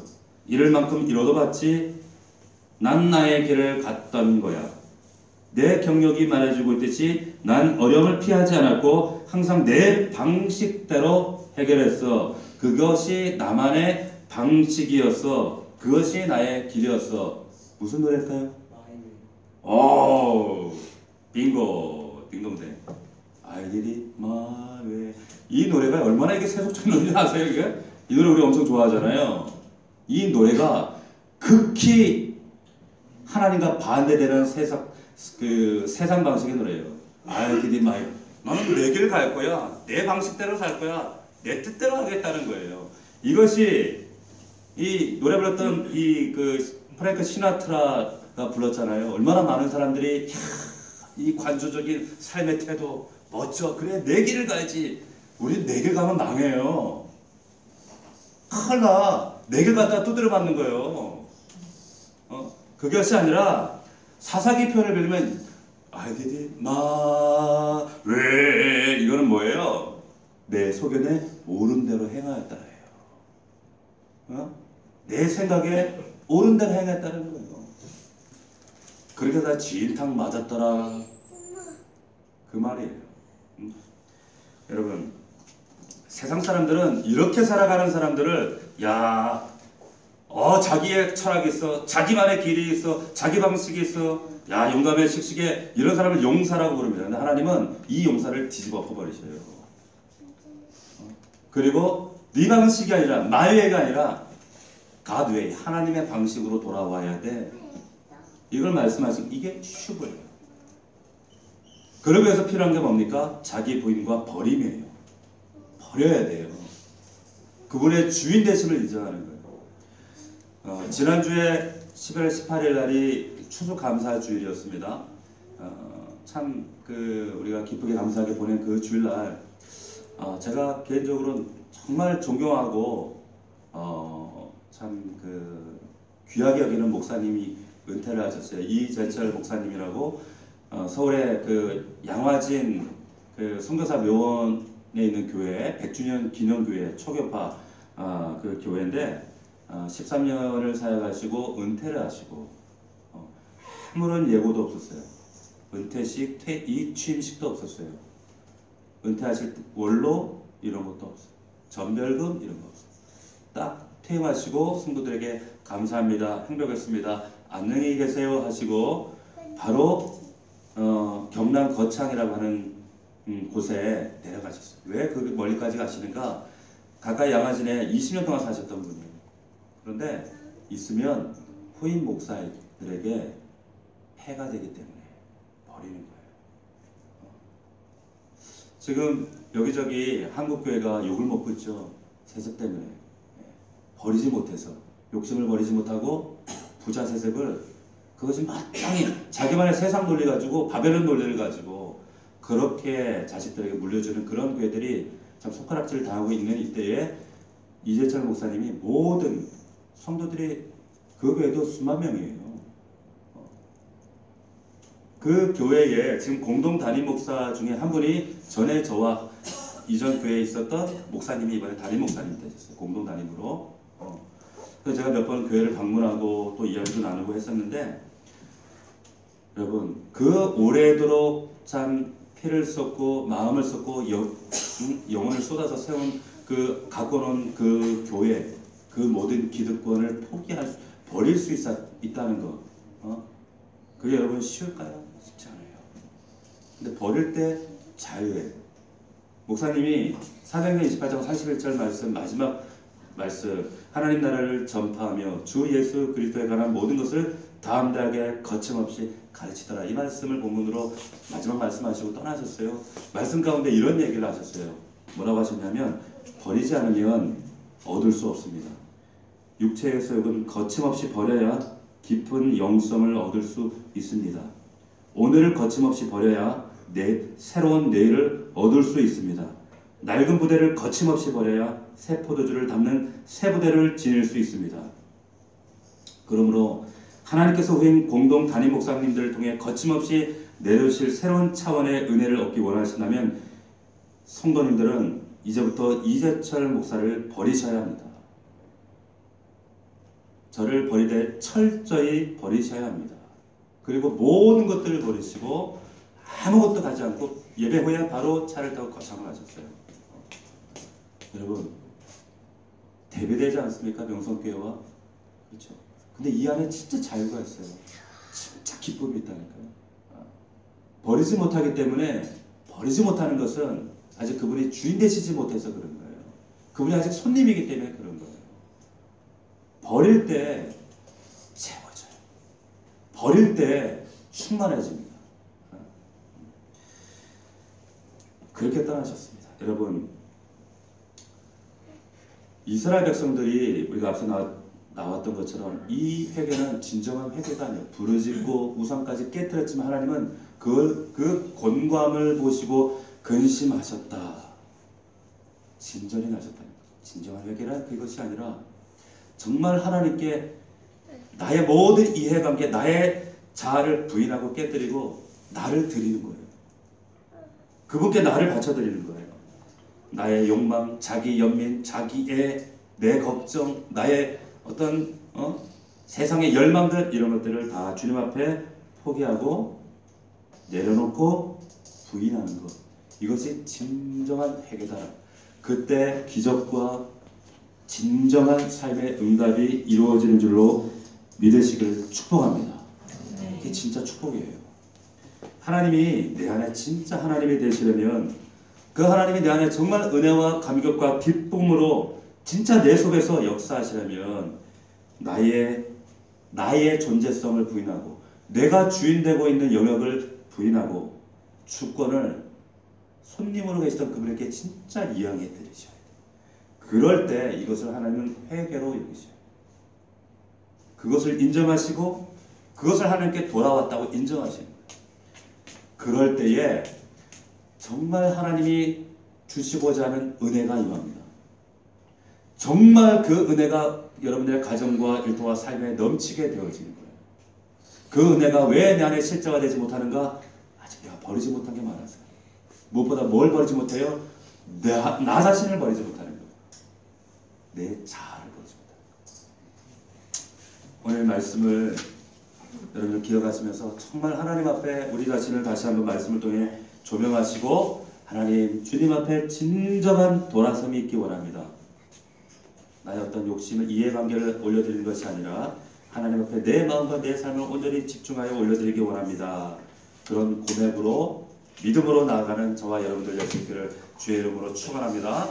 잃을 만큼 잃어도 봤지. 난 나의 길을 갔던 거야. 내 경력이 말해주고 있듯이 난 어려움을 피하지 않았고 항상 내 방식대로 해결했어. 그것이 나만의 방식이었어. 그것이 나의 길이었어. 무슨 노래일까요? 오, 빙고, 딩동댕. I did it my way. 이 노래가 얼마나 이게 세속적 노래인지 아세요? 이게? 이 노래 우리 엄청 좋아하잖아요. 이 노래가 극히 하나님과 반대되는 세상 방식의 노래예요. I did it my way. 나는 내 길 갈 거야. 내 방식대로 살 거야. 내 뜻대로 하겠다는 거예요. 이것이 이 노래 불렀던 프랭크 시나트라가 불렀잖아요. 얼마나 많은 사람들이 이 관조적인 삶의 태도 멋져. 그래 내 길을 가야지. 우리 내 길 가면 망해요. 큰일 나. 내 길 갔다가 두드려 맞는 거예요. 그것이 아니라 사사기 표현을 빌리면 I did it my way. 이거는 뭐예요? 내 소견에 옳은 대로 행하였다예요. 내 생각에 옳은 대로 행했다는 거예요. 그렇게 다 진탕 맞았더라. 그 말이에요. 여러분, 세상 사람들은 이렇게 살아가는 사람들을 자기의 철학이 있어, 자기만의 길이 있어, 자기 방식이 있어, 용감해 씩씩해, 이런 사람을 용사라고 부릅니다. 근데 하나님은 이 용사를 뒤집어 엎어버리셔요. 그리고 네 방식이 아니라 마이웨이가 아니라 God way, 하나님의 방식으로 돌아와야 돼. 이걸 말씀하신 이게 슈브예요. 그러기 위해서 필요한 게 뭡니까? 자기 부인과 버림이에요. 버려야 돼요. 그분의 주인 되심을 인정하는 거예요. 지난주에 11월 18일 날이 추수감사주일이었습니다. 우리가 기쁘게 감사하게 보낸 그 주일날 제가 개인적으로 정말 존경하고 귀하게 여기는 목사님이 은퇴를 하셨어요. 이재철 목사님이라고 서울의 양화진 선교사 묘원에 있는 교회, 100주년 기념교회 초교파 그 교회인데 13년을 사역하시고 은퇴를 하시고 아무런 예고도 없었어요. 은퇴식, 이 취임식도 없었어요. 은퇴하실 때 원로 이런 것도 없어요. 전별금 이런 거 없어요. 딱 퇴임하시고 성도들에게 감사합니다, 행복했습니다, 안녕히 계세요 하시고 바로 경남 거창이라고 하는 곳에 내려가셨어요. 왜 그 멀리까지 가시는가? 가까이 양화진에 20년 동안 사셨던 분이에요. 그런데 있으면 후임 목사들에게 해가 되기 때문에 버리는 거예요. 지금 여기저기 한국교회가 욕을 먹고 있죠. 세습 때문에. 버리지 못해서, 욕심을 버리지 못하고 부자 세습을 그것이 마땅히 자기만의 세상 논리 가지고 바벨론 논리를 가지고 그렇게 자식들에게 물려주는 그런 교회들이 참 손가락질을 당하고 있는 이때에 이재철 목사님이 모든 성도들이 그 교회도 수만 명이에요. 그 교회에 지금 공동 담임 목사 중에 한 분이 전에 저와 이전 교회에 있었던 목사님이 이번에 담임 목사님이 되셨어요. 공동 담임으로. 그래서 제가 몇 번 교회를 방문하고 또 이야기도 나누고 했었는데, 여러분 그 오래도록 참 피를 쏟고 마음을 쏟고 영혼을 쏟아서 세운 그 갖고 놓은 그 교회, 그 모든 기득권을 버릴 수 있다는 거, 그게 여러분 쉬울까요? 쉽지 않아요. 근데 버릴 때 자유예요. 목사님이 사도행전 28장 41절 말씀, 마지막 말씀, 하나님 나라를 전파하며 주 예수 그리스도에 관한 모든 것을 담대하게 거침없이 가르치더라. 이 말씀을 본문으로 마지막 말씀하시고 떠나셨어요. 말씀 가운데 이런 얘기를 하셨어요. 뭐라고 하셨냐면, 버리지 않으면 얻을 수 없습니다. 육체의 소욕은 거침없이 버려야 깊은 영성을 얻을 수 있습니다. 오늘을 거침없이 버려야 새로운 내일을 얻을 수 있습니다. 낡은 부대를 거침없이 버려야 새 포도주를 담는 새 부대를 지닐 수 있습니다. 그러므로 하나님께서 후임 공동 담임 목사님들을 통해 거침없이 내려오실 새로운 차원의 은혜를 얻기 원하신다면 성도님들은 이제부터 이재철 목사를 버리셔야 합니다. 저를 버리되 철저히 버리셔야 합니다. 그리고 모든 것들을 버리시고 아무것도 가지 않고 예배 후에 바로 차를 타고 거창을 하셨어요. 여러분 대비되지 않습니까? 명성교회와. 그렇죠. 근데 이 안에 진짜 자유가 있어요. 진짜 기쁨이 있다니까요. 버리지 못하기 때문에, 버리지 못하는 것은 아직 그분이 주인 되시지 못해서 그런 거예요. 그분이 아직 손님이기 때문에 그런 거예요. 버릴 때 채워져요. 버릴 때 충만해집니다. 그렇게 떠나셨습니다. 여러분, 이스라엘 백성들이 우리가 앞서 나왔던 것처럼 이 회개는 진정한 회개가 아니에요. 부르짖고 우상까지 깨뜨렸지만 하나님은 그 곤감을 보시고 근심하셨다. 진전이 나셨다는 거죠. 진정한 회개란 그것이 아니라 정말 하나님께 나의 모든 이해관계, 나의 자아를 부인하고 깨뜨리고 나를 드리는 거예요. 그분께 나를 바쳐드리는 거예요. 나의 욕망, 자기 연민, 자기의 내 걱정, 나의 어떤 세상의 열망들, 이런 것들을 다 주님 앞에 포기하고 내려놓고 부인하는 것, 이것이 진정한 회개다. 그때 기적과 진정한 삶의 응답이 이루어지는 줄로 믿으시기를 축복합니다. 이게 진짜 축복이에요. 하나님이 내 안에 진짜 하나님이 되시려면, 그 하나님이 내 안에 정말 은혜와 감격과 기쁨으로 진짜 내 속에서 역사하시려면 나의 존재성을 부인하고 내가 주인되고 있는 영역을 부인하고 주권을 손님으로 계시던 그분에게 진짜 이양해 드리셔야 돼요. 그럴 때 이것을 하나님은 회개로 여기셔요. 그것을 인정하시고 그것을 하나님께 돌아왔다고 인정하시는 거예요. 그럴 때에 정말 하나님이 주시고자 하는 은혜가 임합니다. 정말 그 은혜가 여러분들의 가정과 일터와 삶에 넘치게 되어지는 거예요. 그 은혜가 왜 내 안에 실제화되지 못하는가? 아직 내가 버리지 못한 게 많아서. 무엇보다 뭘 버리지 못해요? 나 자신을 버리지 못하는 거예요. 내 자아를 버리지 못하는 거예요. 말씀을 여러분들 기억하시면서 정말 하나님 앞에 우리 자신을 다시 한번 말씀을 통해 조명하시고 하나님 주님 앞에 진정한 돌아섬이 있기 원합니다. 나의 어떤 욕심을 이해관계를 올려드리는 것이 아니라 하나님 앞에 내 마음과 내 삶을 온전히 집중하여 올려드리기 원합니다. 그런 고백으로 믿음으로 나아가는 저와 여러분들 되시기를 주의 이름으로 축원합니다.